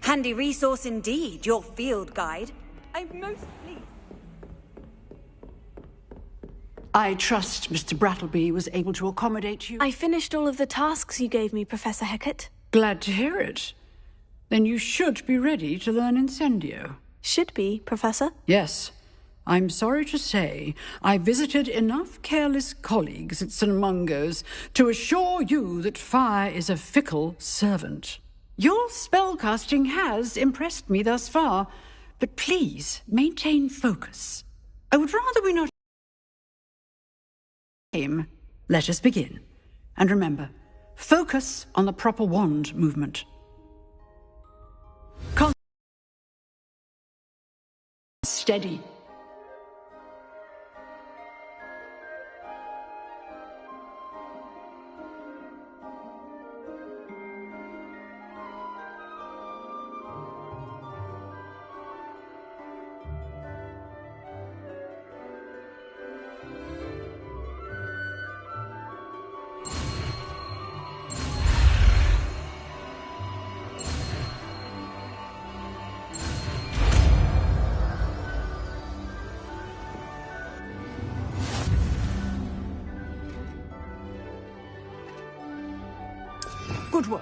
Handy resource indeed, your field guide. I'm most pleased. I trust Mr. Brattleby was able to accommodate you. I finished all of the tasks you gave me, Professor Hecat. Glad to hear it. Then you should be ready to learn Incendio. Should be, Professor? Yes. I'm sorry to say I visited enough careless colleagues at St. Mungo's to assure you that fire is a fickle servant. Your spellcasting has impressed me thus far, but please maintain focus. I would rather we not aim. Let us begin. And remember, focus on the proper wand movement. Steady. Good work.